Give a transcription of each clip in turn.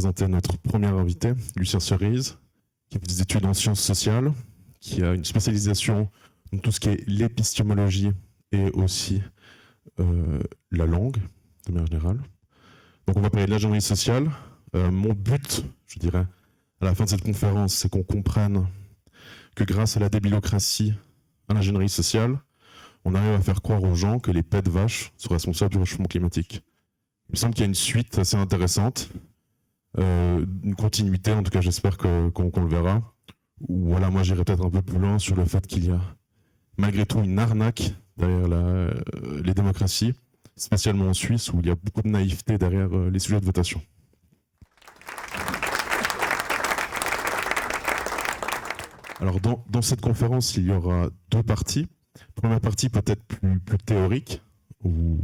présenter notre premier invité, Lucien Cerise, qui fait des études en sciences sociales, qui a une spécialisation dans tout ce qui est l'épistémologie et aussi la langue, de manière générale. Donc on va parler de l'ingénierie sociale. Mon but, je dirais, à la fin de cette conférence, c'est qu'on comprenne que grâce à la débilocratie, à l'ingénierie sociale, on arrive à faire croire aux gens que les pets de vache sont responsables du réchauffement climatique. Il me semble qu'il y a une suite assez intéressante, une continuité, en tout cas j'espère qu'on le verra. Ou voilà, moi j'irai peut-être un peu plus loin sur le fait qu'il y a malgré tout une arnaque derrière les démocraties, spécialement en Suisse où il y a beaucoup de naïveté derrière les sujets de votation. Alors dans cette conférence, il y aura deux parties. Première partie peut-être plus théorique, où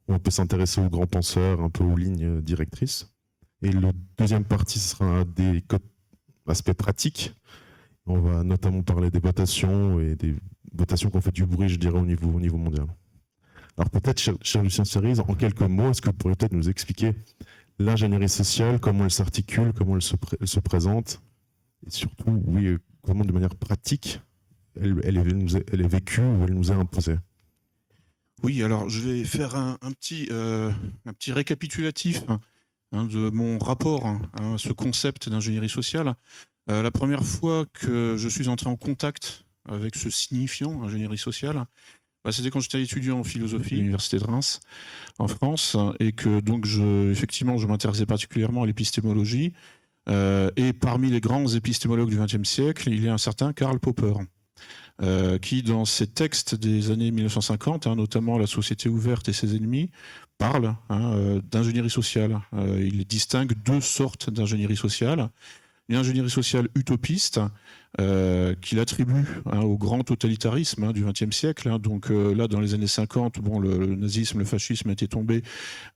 on peut s'intéresser aux grands penseurs, un peu aux lignes directrices. Et la deuxième partie, ce sera des aspects pratiques. On va notamment parler des votations et des votations qui ont fait du bruit, je dirais, au niveau mondial. Alors peut-être, cher Lucien Cerise, en quelques mots, est-ce que vous pourriez peut-être nous expliquer l'ingénierie sociale, comment elle s'articule, comment elle se présente, et surtout, oui, comment de manière pratique elle est vécue ou elle nous est imposée? Oui, alors je vais faire un petit récapitulatif de mon rapport à ce concept d'ingénierie sociale. La première fois que je suis entré en contact avec ce signifiant, ingénierie sociale, c'était quand j'étais étudiant en philosophie à l'université de Reims, en France, et que donc effectivement je m'intéressais particulièrement à l'épistémologie. Et parmi les grands épistémologues du XXe siècle, il y a un certain Karl Popper, qui, dans ses textes des années 1950, notamment La Société ouverte et ses ennemis, parle d'ingénierie sociale. Il distingue deux sortes d'ingénierie sociale. Une ingénierie sociale utopiste, qu'il attribue au grand totalitarisme du XXe siècle. Donc là, dans les années 50, le nazisme, le fascisme était tombé,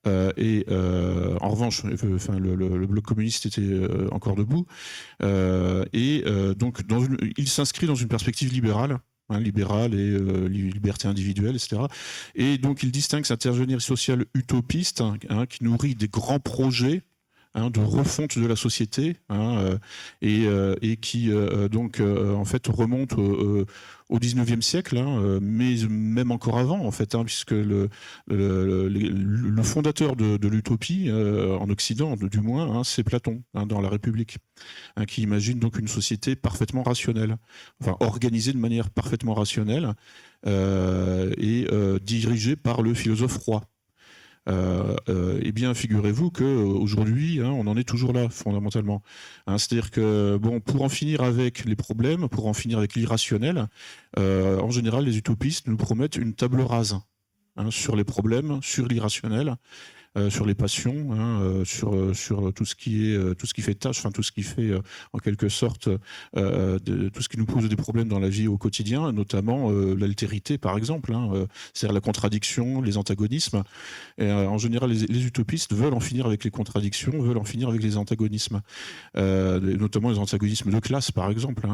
et en revanche, le bloc communiste était encore debout. Donc, il s'inscrit dans une perspective libérale. Libérale et liberté individuelle, etc. Et donc, il distingue cette ingénierie sociale utopiste qui nourrit des grands projets de refonte de la société, et qui en fait remonte au 19e siècle, mais même encore avant en fait, puisque le fondateur de l'utopie en Occident, du moins, c'est Platon, dans La République, qui imagine donc une société parfaitement rationnelle, enfin organisée de manière parfaitement rationnelle, et dirigée par le philosophe roi. Eh bien, figurez-vous qu'aujourd'hui, on en est toujours là, fondamentalement. C'est-à-dire que, pour en finir avec les problèmes, pour en finir avec l'irrationnel, en général, les utopistes nous promettent une table rase sur les problèmes, sur l'irrationnel, sur les passions, sur tout ce qui fait tâche, tout ce qui fait en quelque sorte tout ce qui nous pose des problèmes dans la vie au quotidien, notamment l'altérité par exemple, c'est-à-dire la contradiction, les antagonismes. Et, en général, les utopistes veulent en finir avec les contradictions, veulent en finir avec les antagonismes, notamment les antagonismes de classe par exemple.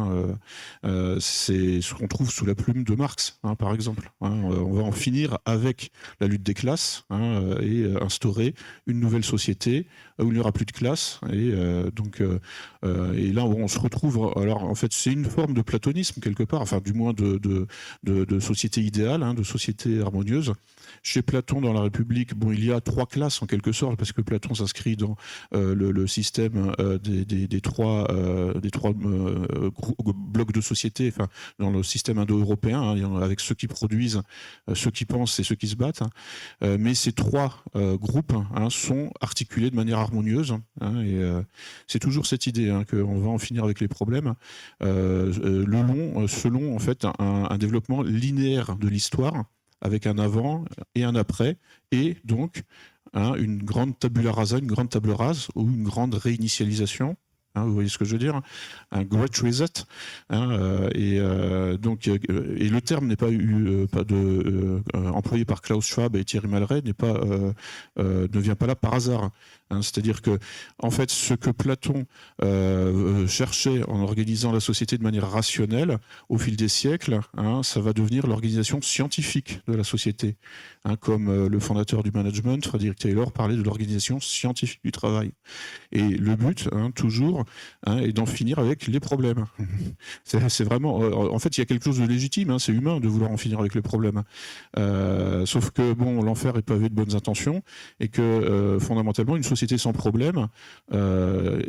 C'est ce qu'on trouve sous la plume de Marx, par exemple. On va en finir avec la lutte des classes, et instaurer une nouvelle société où il n'y aura plus de classe, et et là on se retrouve, alors en fait c'est une forme de platonisme quelque part, enfin du moins de société idéale, de société harmonieuse. Chez Platon dans La République, il y a trois classes en quelque sorte, parce que Platon s'inscrit dans le système des trois blocs de société, enfin dans le système indo-européen, avec ceux qui produisent, ceux qui pensent et ceux qui se battent. Mais ces trois groupes sont articulés de manière harmonieuse, et c'est toujours cette idée qu'on va en finir avec les problèmes, selon en fait un développement linéaire de l'histoire, avec un avant et un après, et donc une grande tabula rasa, une grande table rase, ou une grande réinitialisation, Vous voyez ce que je veux dire? Un Great Reset. Et le terme n'est pas employé par Klaus Schwab et Thierry Malray ne vient pas là par hasard. C'est-à-dire que, en fait, ce que Platon cherchait en organisant la société de manière rationnelle, au fil des siècles, ça va devenir l'organisation scientifique de la société. Comme le fondateur du management, Frederick Taylor, parlait de l'organisation scientifique du travail. Et le but, toujours, est d'en finir avec les problèmes. C'est vraiment... en fait, il y a quelque chose de légitime, c'est humain de vouloir en finir avec les problèmes. Sauf que, bon, l'enfer est pavé de bonnes intentions, et que, fondamentalement, une société sans problème,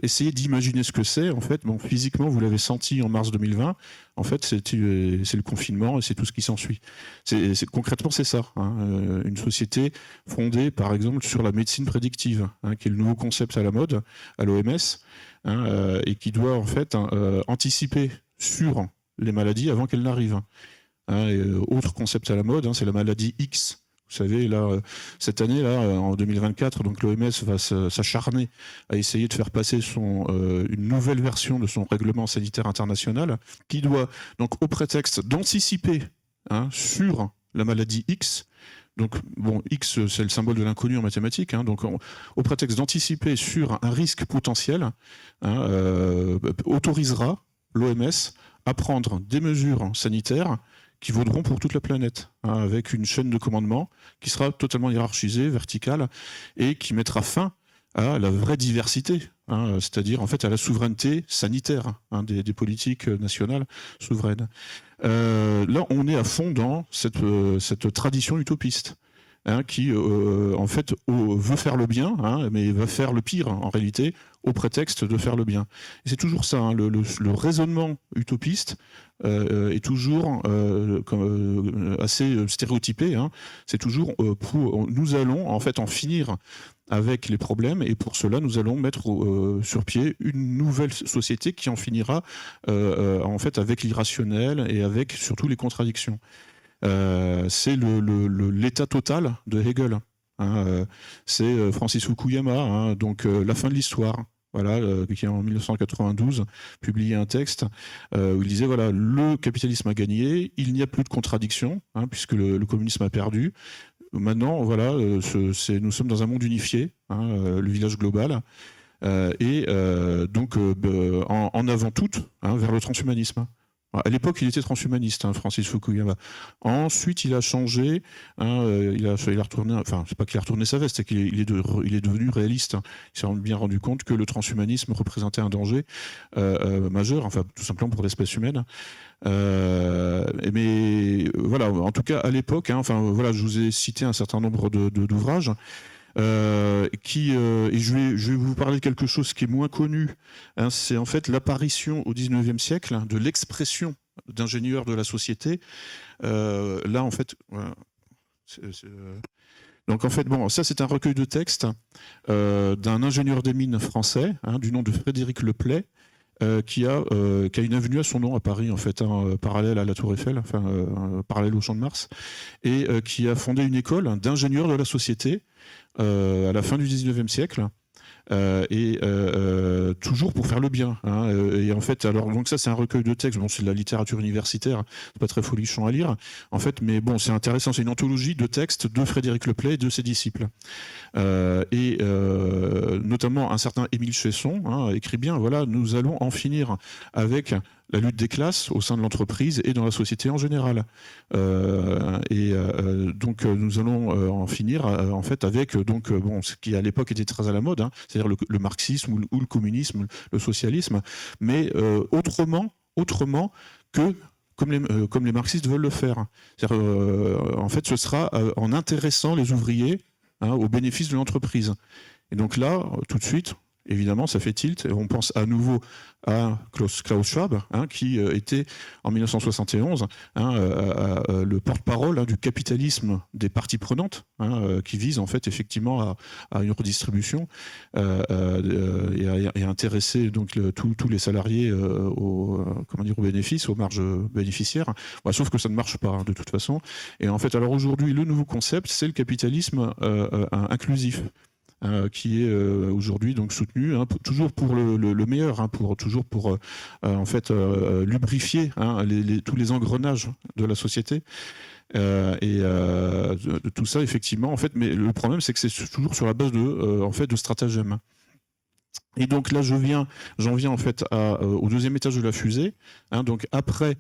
essayez d'imaginer ce que c'est, en fait. Bon, physiquement, vous l'avez senti en mars 2020, en fait, c'est le confinement et c'est tout ce qui s'ensuit. Concrètement, c'est ça. Une société fondée, par exemple, sur la médecine prédictive, qui est le nouveau concept à la mode, à l'OMS, et qui doit, en fait, anticiper sur les maladies avant qu'elles n'arrivent. Autre concept à la mode, c'est la maladie X. Vous savez, là, cette année, là, en 2024, donc l'OMS va s'acharner à essayer de faire passer une nouvelle version de son règlement sanitaire international, qui doit, donc, au prétexte d'anticiper sur la maladie X. Donc, bon, X, c'est le symbole de l'inconnu en mathématiques. Donc, au prétexte d'anticiper sur un risque potentiel, autorisera l'OMS à prendre des mesures sanitaires qui vaudront pour toute la planète, avec une chaîne de commandement qui sera totalement hiérarchisée, verticale, et qui mettra fin à la vraie diversité, c'est-à-dire en fait à la souveraineté sanitaire des politiques nationales souveraines. Là, on est à fond dans cette tradition utopiste. Qui en fait veut faire le bien, mais va faire le pire en réalité au prétexte de faire le bien. Et c'est toujours ça, le raisonnement utopiste est toujours assez stéréotypé. C'est toujours nous allons en fait en finir avec les problèmes, et pour cela nous allons mettre sur pied une nouvelle société qui en finira en fait avec l'irrationnel et avec surtout les contradictions. C'est l'état total de Hegel. C'est Francis Fukuyama, donc La fin de l'histoire, voilà, qui en 1992 publié un texte où il disait voilà, le capitalisme a gagné, il n'y a plus de contradiction, puisque le communisme a perdu. Maintenant, voilà, nous sommes dans un monde unifié, le village global. Donc en avant toute vers le transhumanisme. À l'époque, il était transhumaniste, Francis Fukuyama. Ensuite, il a changé. Il a retourné. Enfin, c'est pas qu'il a retourné sa veste, c'est qu'il est devenu réaliste. Il s'est bien rendu compte que le transhumanisme représentait un danger majeur, enfin, tout simplement pour l'espèce humaine. Mais voilà, en tout cas, à l'époque, voilà, je vous ai cité un certain nombre d'ouvrages. Et je vais vous parler de quelque chose qui est moins connu. C'est en fait l'apparition au XIXe siècle de l'expression d'ingénieur de la société. Là, en fait, voilà, donc en fait, bon, ça c'est un recueil de textes d'un ingénieur des mines français du nom de Frédéric Leplay. Qui a une avenue à son nom à Paris, en fait, parallèle à la Tour Eiffel, parallèle au Champ de Mars, et qui a fondé une école d'ingénieurs de la société à la fin du XIXe siècle, toujours pour faire le bien. Et en fait, alors donc ça c'est un recueil de textes, bon c'est de la littérature universitaire, c'est pas très folichon à lire, en fait, mais bon c'est intéressant, c'est une anthologie de textes de Frédéric Leplay et de ses disciples. Notamment un certain Émile Chesson écrit bien, voilà, nous allons en finir avec la lutte des classes au sein de l'entreprise et dans la société en général. Donc nous allons en finir en fait avec ce qui à l'époque était très à la mode, c'est-à-dire le marxisme ou le communisme, le socialisme, mais autrement que comme les marxistes veulent le faire. En fait, ce sera en intéressant les ouvriers au bénéfice de l'entreprise. Et donc là, tout de suite, évidemment, ça fait tilt. Et on pense à nouveau à Klaus Schwab, qui était en 1971 le porte-parole du capitalisme des parties prenantes, qui vise en fait effectivement à une redistribution et à intéresser donc tous les salariés aux bénéfices, aux marges bénéficiaires. Sauf que ça ne marche pas de toute façon. Et en fait, alors aujourd'hui, le nouveau concept, c'est le capitalisme inclusif. qui est aujourd'hui donc soutenu, toujours pour le meilleur, toujours pour en fait lubrifier tous les engrenages de la société. De tout ça effectivement en fait, mais le problème c'est que c'est toujours sur la base de stratagèmes. Et donc là j'en viens en fait au deuxième étage de la fusée, donc après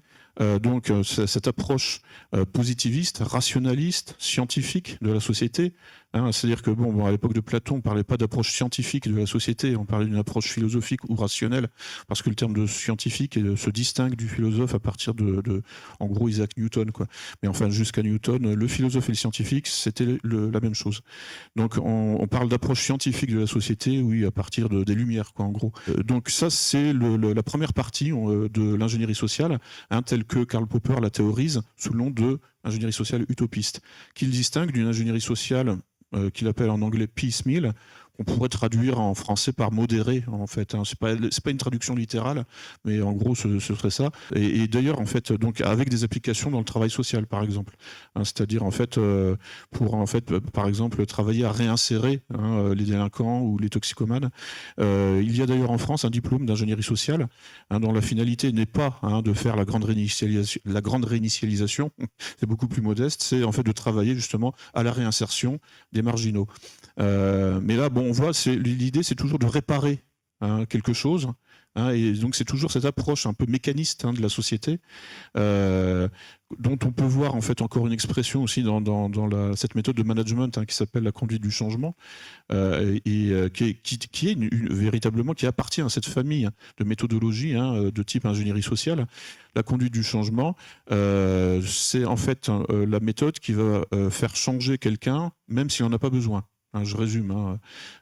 cette approche positiviste, rationaliste, scientifique de la société. C'est-à-dire que à l'époque de Platon, on ne parlait pas d'approche scientifique de la société, on parlait d'une approche philosophique ou rationnelle, parce que le terme de scientifique se distingue du philosophe à partir en gros, Isaac Newton, quoi. Mais enfin, jusqu'à Newton, le philosophe et le scientifique, c'était la même chose. Donc, on parle d'approche scientifique de la société, oui, à partir des Lumières, quoi, en gros. Donc, ça, c'est la première partie de l'ingénierie sociale, telle que Karl Popper la théorise sous le nom de ingénierie sociale utopiste, qu'il distingue d'une ingénierie sociale qu'il appelle en anglais piecemeal, qu'on pourrait traduire en français par modéré, en fait. C'est pas une traduction littérale, mais en gros, ce serait ça. Et d'ailleurs, en fait, donc avec des applications dans le travail social, par exemple. C'est-à-dire, en fait, par exemple, travailler à réinsérer les délinquants ou les toxicomanes. Il y a d'ailleurs en France un diplôme d'ingénierie sociale, dont la finalité n'est pas de faire la grande réinitialisation, c'est beaucoup plus modeste, c'est en fait de travailler justement à la réinsertion des marginaux. Mais là, on voit, l'idée, c'est toujours de réparer quelque chose. Et donc, c'est toujours cette approche un peu mécaniste de la société, dont on peut voir en fait encore une expression aussi dans cette méthode de management qui s'appelle la conduite du changement, véritablement qui appartient à cette famille de méthodologies de type ingénierie sociale. La conduite du changement, c'est en fait la méthode qui va faire changer quelqu'un, même s'il n'en a pas besoin. Je résume,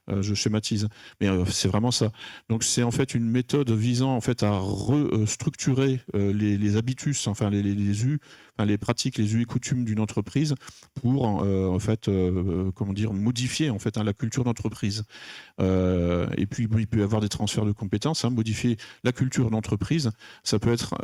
je schématise, mais c'est vraiment ça. Donc c'est en fait une méthode visant en fait à restructurer les habitus, enfin les pratiques, les us et coutumes d'une entreprise pour en fait modifier en fait la culture d'entreprise. Et puis il peut y avoir des transferts de compétences, modifier la culture d'entreprise. Ça peut être,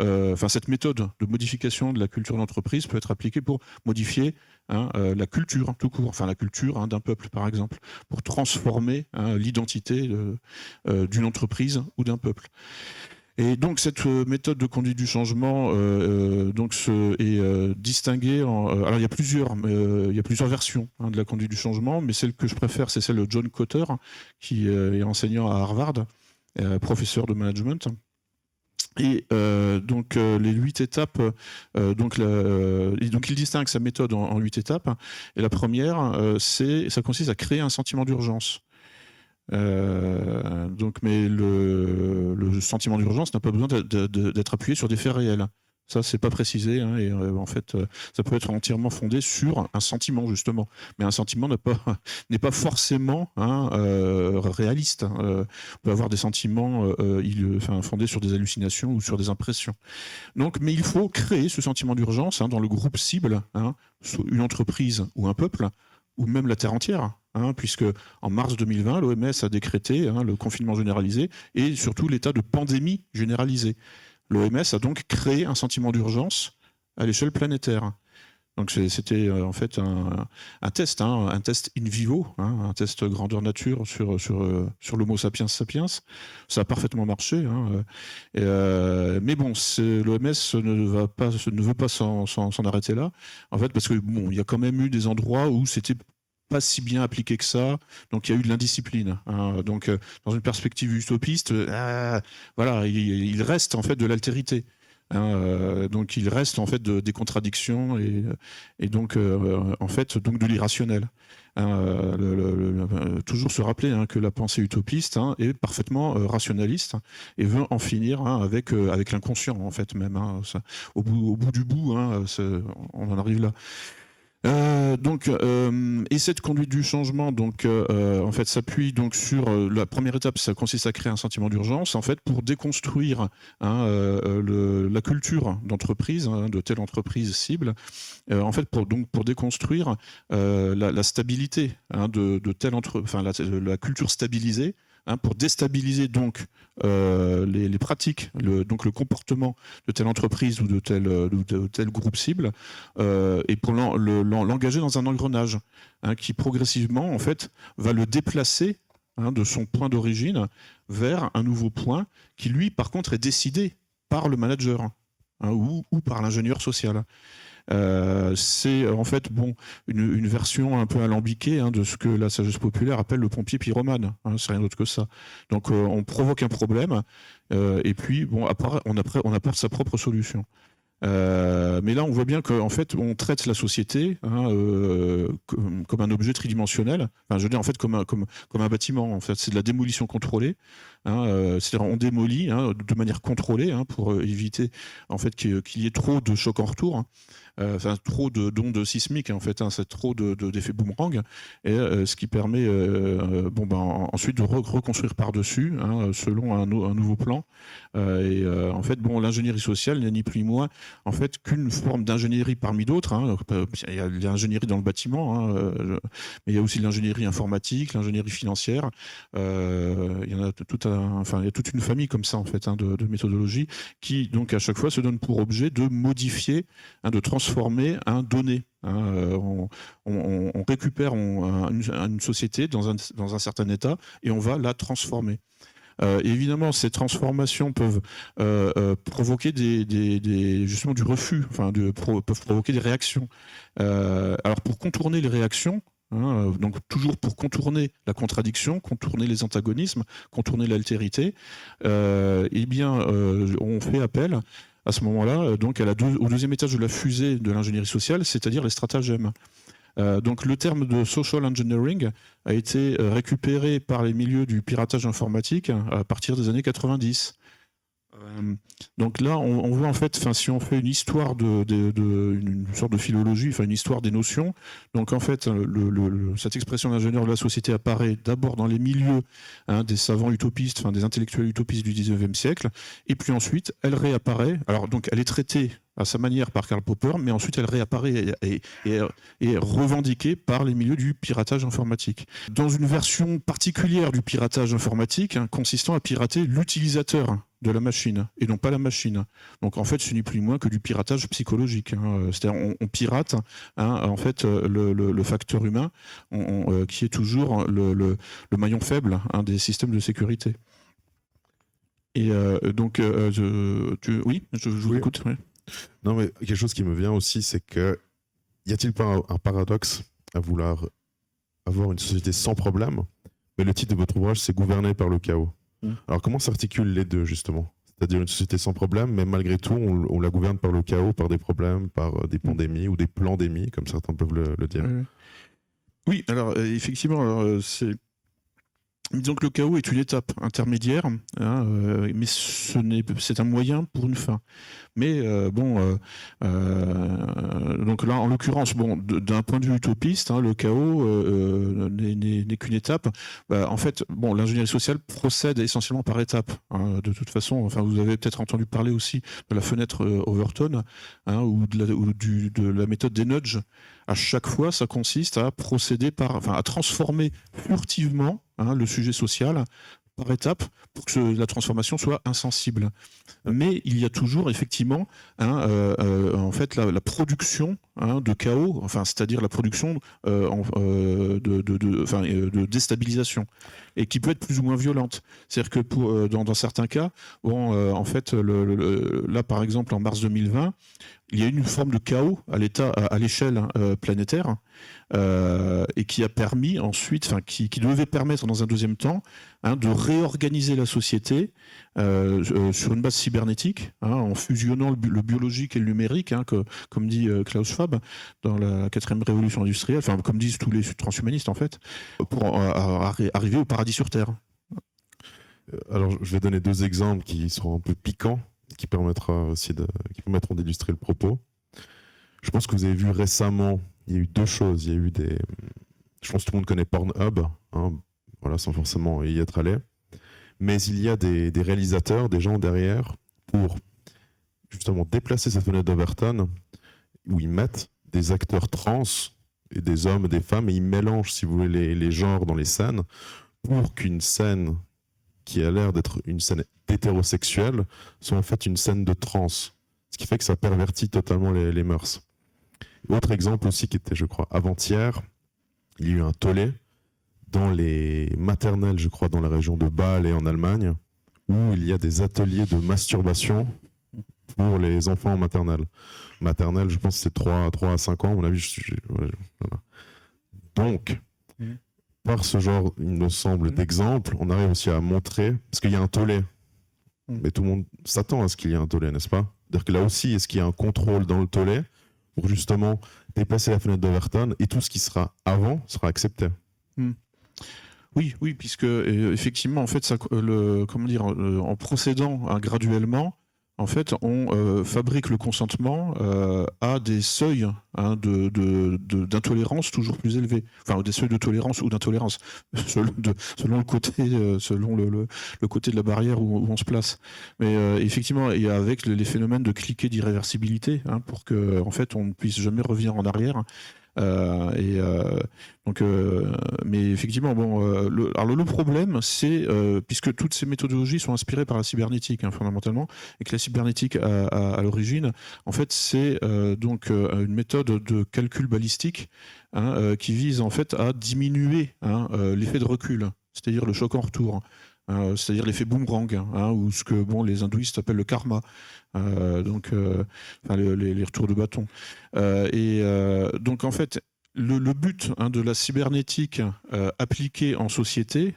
cette méthode de modification de la culture d'entreprise peut être appliquée pour modifier la culture tout court, la culture d'un peuple par exemple, pour transformer l'identité d'une entreprise ou d'un peuple. Et donc cette méthode de conduite du changement est distinguée alors il y a plusieurs versions de la conduite du changement, mais celle que je préfère, c'est celle de John Kotter, qui est enseignant à Harvard, professeur de management. Et les 8 étapes, donc il distingue sa méthode en 8 étapes. Et la première, ça consiste à créer un sentiment d'urgence. Mais le sentiment d'urgence n'a pas besoin d'être appuyé sur des faits réels. Ça, c'est pas précisé, et en fait, ça peut être entièrement fondé sur un sentiment, justement. Mais un sentiment n'est pas forcément réaliste. On peut avoir des sentiments fondés sur des hallucinations ou sur des impressions. Donc, mais il faut créer ce sentiment d'urgence dans le groupe cible, une entreprise ou un peuple, ou même la Terre entière. Puisque en mars 2020, l'OMS a décrété le confinement généralisé et surtout l'état de pandémie généralisée. L'OMS a donc créé un sentiment d'urgence à l'échelle planétaire. Donc c'était en fait un test in vivo, un test grandeur nature sur l'Homo sapiens sapiens. Ça a parfaitement marché. Mais bon, l'OMS ne veut pas s'en arrêter là, en fait, parce que il y a quand même eu des endroits où c'était pas si bien appliqué que ça, donc il y a eu de l'indiscipline. Donc dans une perspective utopiste, il reste en fait de l'altérité. Donc il reste en fait des contradictions et donc en fait donc de l'irrationnel. Toujours se rappeler que la pensée utopiste est parfaitement rationaliste et veut en finir avec l'inconscient en fait même. Au bout du bout, on en arrive là. Et cette conduite du changement en fait s'appuie donc sur la première étape, ça consiste à créer un sentiment d'urgence en fait pour déconstruire la culture d'entreprise, de telle entreprise cible, en fait pour déconstruire la stabilité de telle la culture stabilisée pour déstabiliser donc les pratiques, donc le comportement de telle entreprise ou de tel groupe cible, et pour l'engager dans un engrenage qui progressivement en fait va le déplacer de son point d'origine vers un nouveau point qui lui par contre est décidé par le manager ou par l'ingénieur social. C'est en fait une version un peu alambiquée de ce que la sagesse populaire appelle le pompier pyromane. C'est rien d'autre que ça. Donc on provoque un problème et puis après, on apporte sa propre solution. Mais là, on voit bien qu'en fait, on traite la société comme un objet tridimensionnel. Enfin, je veux dire, en fait, comme un bâtiment. En fait, c'est de la démolition contrôlée. C'est-à-dire, on démolit de manière contrôlée pour éviter en fait qu'il y ait trop de chocs en retour. Trop d'ondes sismiques en fait, c'est trop d'effets boomerang, et ce qui permet ensuite de reconstruire par-dessus selon un nouveau plan. En fait, l'ingénierie sociale n'est ni plus ni moins en fait qu'une forme d'ingénierie parmi d'autres. Il y a l'ingénierie dans le bâtiment, mais il y a aussi l'ingénierie informatique, l'ingénierie financière. Il y en a il y a toute une famille comme ça en fait de méthodologies qui donc à chaque fois se donnent pour objet de modifier, de transformer un donné. On récupère une société dans un certain état et on va la transformer. Évidemment, ces transformations peuvent provoquer justement du refus, peuvent provoquer des réactions. Alors pour contourner les réactions, donc toujours pour contourner la contradiction, contourner les antagonismes, contourner l'altérité, on fait appel à ce moment-là donc au deuxième étage de la fusée de l'ingénierie sociale, c'est-à-dire les stratagèmes. Donc le terme de social engineering a été récupéré par les milieux du piratage informatique à partir des années 90. Donc là, on voit en fait, si on fait une histoire une sorte de philologie, une histoire des notions, donc en fait, cette expression d'ingénieur de la société apparaît d'abord dans les milieux des savants utopistes, des intellectuels utopistes du 19e siècle, et puis ensuite, elle réapparaît. Alors donc, elle est traitée à sa manière par Karl Popper, mais ensuite elle réapparaît et est revendiquée par les milieux du piratage informatique. Dans une version particulière du piratage informatique, consistant à pirater l'utilisateur de la machine, et non pas la machine. Donc en fait, ce n'est plus ni moins que du piratage psychologique. C'est-à-dire on pirate en fait le facteur humain, qui est toujours le maillon faible des systèmes de sécurité. Et donc, oui, je vous écoute. Oui. Non, mais quelque chose qui me vient aussi, c'est que y a-t-il pas un paradoxe à vouloir avoir une société sans problème, mais le titre de votre ouvrage, c'est Gouverner par le chaos. Alors comment s'articulent les deux, justement ? C'est-à-dire une société sans problème, mais malgré tout, on la gouverne par le chaos, par des problèmes, par des pandémies ou des pandémies, comme certains peuvent le dire. Oui, alors effectivement, disons que le chaos est une étape intermédiaire, mais c'est un moyen pour une fin. Mais donc là, en l'occurrence, d'un point de vue utopiste, le chaos n'est qu'une étape. En fait, l'ingénierie sociale procède essentiellement par étapes. De toute façon, vous avez peut-être entendu parler aussi de la fenêtre Overton, ou de la méthode des nudges. À chaque fois, ça consiste à procéder à transformer furtivement le sujet social par étapes pour que la transformation soit insensible. Mais il y a toujours effectivement en fait la production de chaos, c'est-à-dire la production de déstabilisation, et qui peut être plus ou moins violente. C'est-à-dire que dans certains cas, en fait, là par exemple en mars 2020, il y a eu une forme de chaos à l'échelle planétaire, et qui a permis ensuite, qui devait permettre dans un deuxième temps de réorganiser la société sur une base cybernétique, en fusionnant le biologique et le numérique, comme dit Klaus Schwab dans la 4e révolution industrielle, comme disent tous les transhumanistes en fait, pour arriver au paradis sur Terre. Alors je vais donner 2 exemples qui seront un peu piquants, qui permettront d'illustrer le propos. Je pense que vous avez vu récemment, il y a eu 2 choses. Il y a eu je pense que tout le monde connaît Pornhub, voilà, sans forcément y être allé. Mais il y a des réalisateurs, des gens derrière, pour justement déplacer cette fenêtre d'Overton, où ils mettent des acteurs trans, et des hommes et des femmes, et ils mélangent, si vous voulez, les genres dans les scènes, pour qu'une scène qui a l'air d'être une scène hétérosexuelle soit en fait une scène de transe, ce qui fait que ça pervertit totalement les mœurs. Autre exemple aussi qui était, je crois, avant-hier, il y a eu un tollé dans les maternelles, je crois, dans la région de Bâle et en Allemagne, où il y a des ateliers de masturbation pour les enfants en maternelle. Maternelle, je pense que c'est 3 à 5 ans, à mon avis. Voilà. Donc, par ce genre, il me semble, d'exemple, on arrive aussi à montrer, parce qu'il y a un tollé, mais tout le monde s'attend à ce qu'il y ait un tollé, n'est-ce pas? C'est-à-dire que là aussi, est-ce qu'il y a un contrôle dans le tollé pour justement déplacer la fenêtre d'Overton et tout ce qui sera avant sera accepté? Oui, puisque effectivement, en fait, ça, en procédant graduellement, en fait, on fabrique le consentement à des seuils d'intolérance toujours plus élevés, enfin des seuils de tolérance ou d'intolérance, selon le côté, le côté de la barrière où on se place. Mais effectivement, il y a avec les phénomènes de cliquet d'irréversibilité, pour que, en fait, on ne puisse jamais revenir en arrière. Mais effectivement, le problème, c'est puisque toutes ces méthodologies sont inspirées par la cybernétique, fondamentalement, et que la cybernétique à l'origine, en fait, c'est une méthode de calcul balistique qui vise en fait à diminuer l'effet de recul, c'est-à-dire le choc en retour. C'est-à-dire l'effet boomerang, ou ce que les hindouistes appellent le karma, les retours de bâton. Donc en fait, le but de la cybernétique appliquée en société,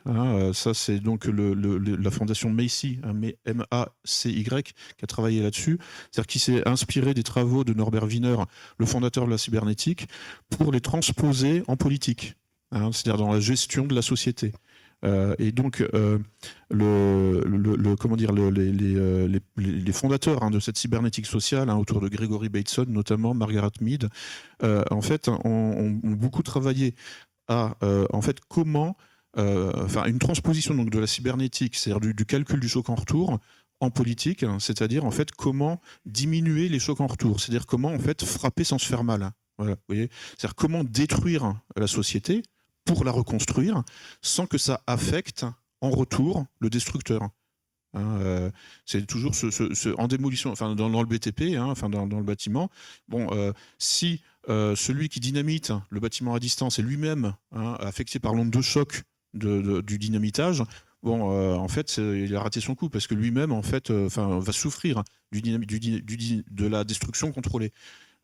ça c'est donc la fondation Macy, M-A-C-Y, qui a travaillé là-dessus, c'est-à-dire qui s'est inspiré des travaux de Norbert Wiener, le fondateur de la cybernétique, pour les transposer en politique, c'est-à-dire dans la gestion de la société. Et donc, les fondateurs de cette cybernétique sociale, autour de Gregory Bateson, notamment Margaret Mead, en fait, ont beaucoup travaillé à en fait, comment, une transposition donc, de la cybernétique, c'est-à-dire du calcul du choc en retour, en politique, c'est-à-dire en fait comment diminuer les chocs en retour, c'est-à-dire comment en fait frapper sans se faire mal. Voilà, vous voyez, c'est-à-dire comment détruire la société pour la reconstruire sans que ça affecte en retour le destructeur. C'est toujours en démolition, dans le BTP, dans le bâtiment. Si celui qui dynamite le bâtiment à distance est lui-même affecté par l'onde de choc du dynamitage, en fait, il a raté son coup parce que lui-même, en fait, va souffrir de la destruction contrôlée.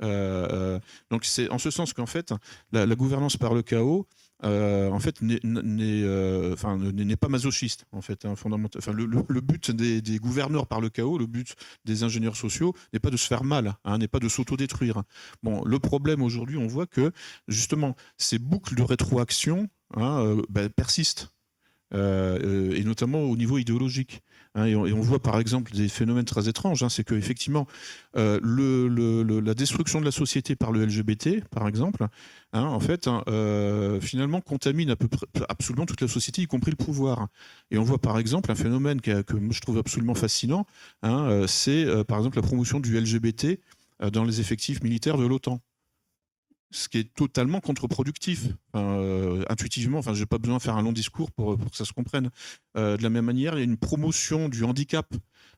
Donc c'est en ce sens qu'en fait, la gouvernance par le chaos, en fait, n'est pas masochiste, en fait, le but des gouverneurs par le chaos, le but des ingénieurs sociaux n'est pas de se faire mal, n'est pas de s'autodétruire. Le problème aujourd'hui, on voit que justement ces boucles de rétroaction persistent, et notamment au niveau idéologique. Et on voit par exemple des phénomènes très étranges, c'est que effectivement la destruction de la société par le LGBT, par exemple, en fait, finalement contamine à peu près absolument toute la société, y compris le pouvoir. Et on voit par exemple un phénomène que moi je trouve absolument fascinant, c'est par exemple la promotion du LGBT dans les effectifs militaires de l'OTAN. Ce qui est totalement contre-productif, intuitivement. Je n'ai pas besoin de faire un long discours pour que ça se comprenne. De la même manière, il y a une promotion du handicap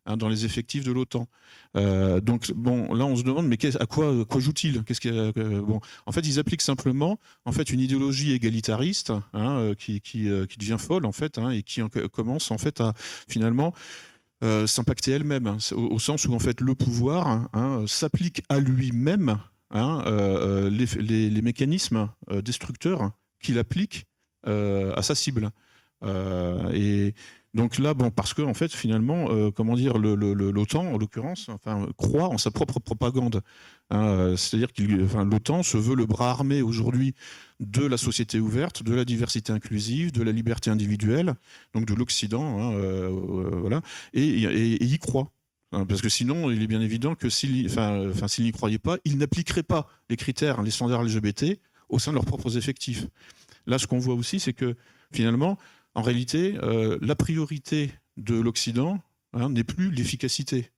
dans les effectifs de l'OTAN. Donc, là, on se demande, mais à quoi joue-t-il ? En fait, ils appliquent simplement une idéologie égalitariste qui devient folle, en fait, et qui commence en fait, à finalement s'impacter elle-même, au sens où en fait, le pouvoir s'applique à lui-même les mécanismes destructeurs qu'il applique à sa cible. Et donc là, parce que en fait, finalement, l'OTAN, en l'occurrence, croit en sa propre propagande. C'est-à-dire que l'OTAN se veut le bras armé aujourd'hui de la société ouverte, de la diversité inclusive, de la liberté individuelle, donc de l'Occident, voilà, et y croit. Parce que sinon, il est bien évident que s'il n'y croyait pas, ils n'appliqueraient pas les critères, les standards LGBT au sein de leurs propres effectifs. Là, ce qu'on voit aussi, c'est que finalement, en réalité, la priorité de l'Occident n'est plus l'efficacité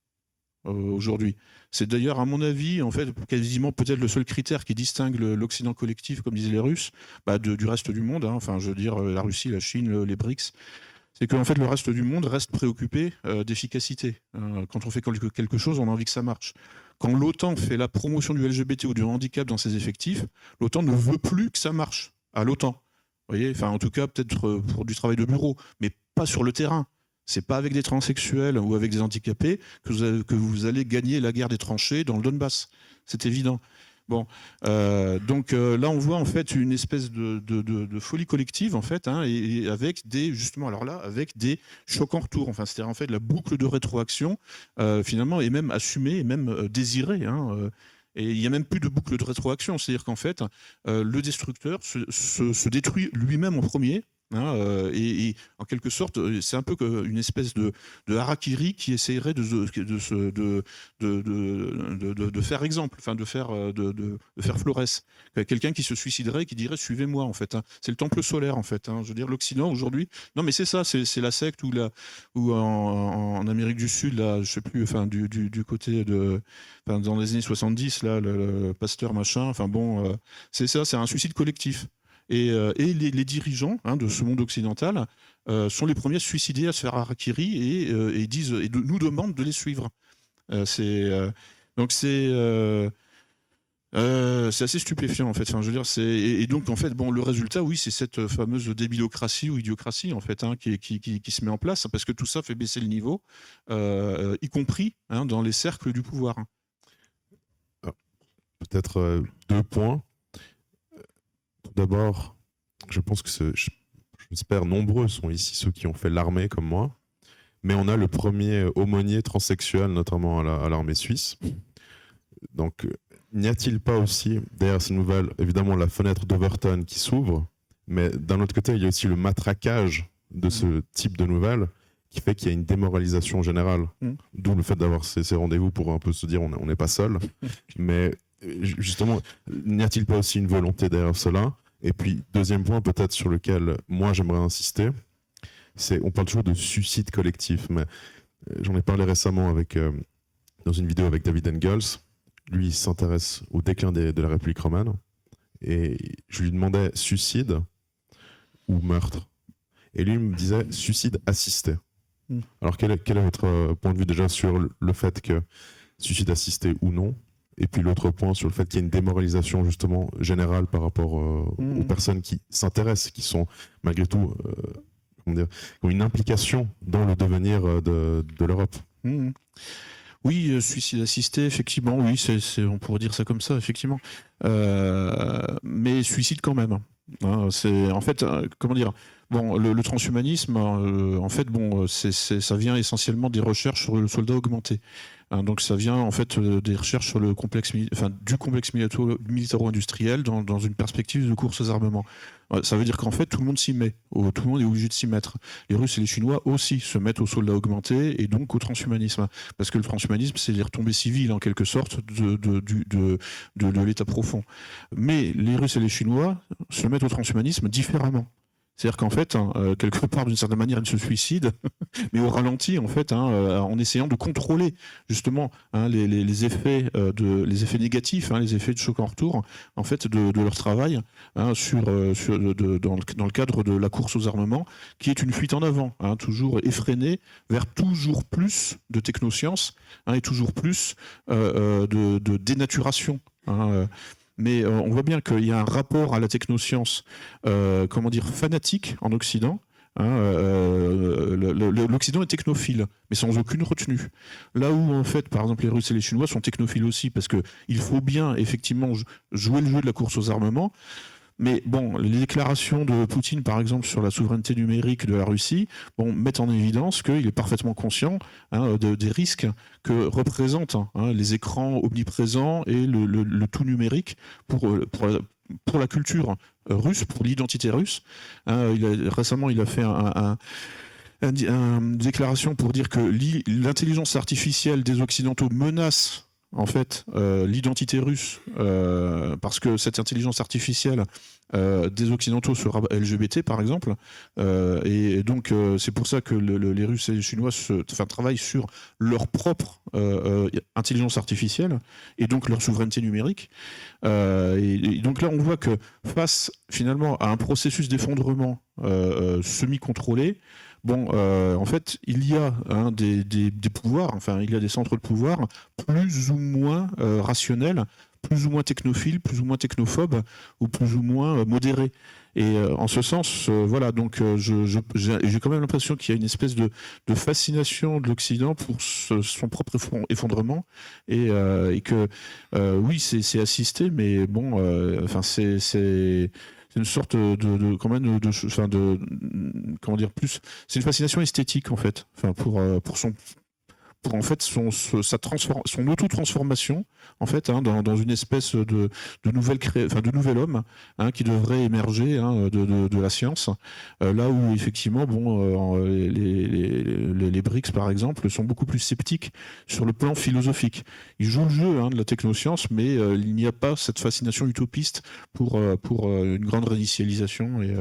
aujourd'hui. C'est d'ailleurs, à mon avis, en fait, quasiment peut-être le seul critère qui distingue l'Occident collectif, comme disaient les Russes, du reste du monde. Je veux dire, la Russie, la Chine, les BRICS. c'est qu'en fait le reste du monde reste préoccupé d'efficacité. Quand on fait quelque chose, on a envie que ça marche. Quand l'OTAN fait la promotion du LGBT ou du handicap dans ses effectifs, l'OTAN ne veut plus que ça marche à l'OTAN. Vous voyez, enfin en tout cas peut-être pour du travail de bureau, mais pas sur le terrain. C'est pas avec des transsexuels ou avec des handicapés que vous allez gagner la guerre des tranchées dans le Donbass. C'est évident. Bon, donc là on voit en fait une espèce de folie collective en fait, hein, et avec des avec des chocs en retour. Enfin, c'est-à-dire en fait la boucle de rétroaction finalement est même assumée et même désirée. Hein, et il n'y a même plus de boucle de rétroaction, c'est-à-dire qu'en fait le destructeur se détruit lui-même en premier. Hein, et en quelque sorte, c'est un peu une espèce de harakiri qui essaierait de faire exemple, enfin de faire Flores. Quelqu'un qui se suiciderait, qui dirait suivez-moi en fait. Hein. C'est le temple solaire en fait. Hein. Je veux dire l'Occident aujourd'hui. Non mais c'est ça, c'est la secte ou en Amérique du Sud là, je sais plus, enfin du côté dans les années 70 là, le pasteur machin. Enfin bon, c'est ça, c'est un suicide collectif. Et les dirigeants de ce monde occidental sont les premiers à se suicider, à se faire harakiri et nous demandent de les suivre. Donc c'est assez stupéfiant en fait. Enfin, je veux dire, et donc en fait, bon, le résultat, oui, c'est cette fameuse débilocratie ou idiocratie en fait, qui se met en place parce que tout ça fait baisser le niveau, y compris dans les cercles du pouvoir. Peut-être 2 points. Tout d'abord, je pense que j'espère nombreux sont ici ceux qui ont fait l'armée comme moi, mais on a le premier aumônier transsexuel, notamment à l'armée suisse. Donc, n'y a-t-il pas aussi, derrière ces nouvelles, évidemment la fenêtre d'Overton qui s'ouvre, mais d'un autre côté, il y a aussi le matraquage de ce type de nouvelles qui fait qu'il y a une démoralisation générale. D'où le fait d'avoir ces rendez-vous pour un peu se dire on n'est pas seul. Mais justement, n'y a-t-il pas aussi une volonté derrière cela? Et puis, deuxième point peut-être sur lequel moi j'aimerais insister, on parle toujours de suicide collectif, mais j'en ai parlé récemment dans une vidéo avec David Engels. Lui, il s'intéresse au déclin de la République romaine. Et je lui demandais suicide ou meurtre. Et lui, il me disait suicide assisté. Alors, quel est votre point de vue déjà sur le fait que suicide assisté ou non? Et puis l'autre point sur le fait qu'il y a une démoralisation justement générale par rapport aux personnes qui s'intéressent, qui sont malgré tout, qui ont une implication dans le devenir de l'Europe. Oui, suicide assisté, effectivement, oui, on pourrait dire ça comme ça, effectivement. Mais suicide quand même. Hein, c'est en fait, comment dire. Bon, le transhumanisme, en fait, bon, ça vient essentiellement des recherches sur le soldat augmenté. Hein, donc, ça vient en fait des recherches sur du complexe militaro-industriel dans une perspective de course aux armements. Ça veut dire qu'en fait, tout le monde s'y met. Tout le monde est obligé de s'y mettre. Les Russes et les Chinois aussi se mettent au soldat augmenté et donc au transhumanisme. Parce que le transhumanisme, c'est les retombées civiles, en quelque sorte, de l'état profond. Mais les Russes et les Chinois se mettent au transhumanisme différemment. C'est-à-dire qu'en fait, quelque part, d'une certaine manière, ils se suicident, mais au ralenti, en fait, en essayant de contrôler justement les effets négatifs, les effets de choc en retour, en fait, de leur travail dans le cadre de la course aux armements, qui est une fuite en avant, toujours effrénée vers toujours plus de technosciences et toujours plus de dénaturation. Mais on voit bien qu'il y a un rapport à la technoscience, fanatique en Occident. L'Occident est technophile, mais sans aucune retenue. Là où, en fait, par exemple, les Russes et les Chinois sont technophiles aussi, parce qu'il faut bien, effectivement, jouer le jeu de la course aux armements. Mais bon, les déclarations de Poutine, par exemple, sur la souveraineté numérique de la Russie, mettent en évidence qu'il est parfaitement conscient des risques que représentent les écrans omniprésents et le tout numérique pour la culture russe, pour l'identité russe. Récemment, il a fait une déclaration pour dire que l'intelligence artificielle des Occidentaux menace en fait l'identité russe parce que cette intelligence artificielle des Occidentaux sera LGBT par exemple et donc c'est pour ça que les Russes et les Chinois travaillent sur leur propre intelligence artificielle et donc leur souveraineté numérique et donc là on voit que face finalement à un processus d'effondrement semi-contrôlé, bon, en fait, il y a des pouvoirs, enfin, il y a des centres de pouvoir plus ou moins rationnels, plus ou moins technophiles, plus ou moins technophobes, ou plus ou moins modérés. Et en ce sens, voilà, donc j'ai quand même l'impression qu'il y a une espèce de fascination de l'Occident pour son propre effondrement, et que oui, c'est assisté, mais bon, enfin c'est une sorte quand même enfin comment dire, plus, c'est une fascination esthétique en fait, enfin pour en fait son auto-transformation en fait, dans une espèce de nouvel homme, qui devrait émerger, de la science, là où effectivement bon, les BRICS par exemple sont beaucoup plus sceptiques sur le plan philosophique. Ils jouent le jeu de la technoscience, mais il n'y a pas cette fascination utopiste pour une grande réinitialisation. Et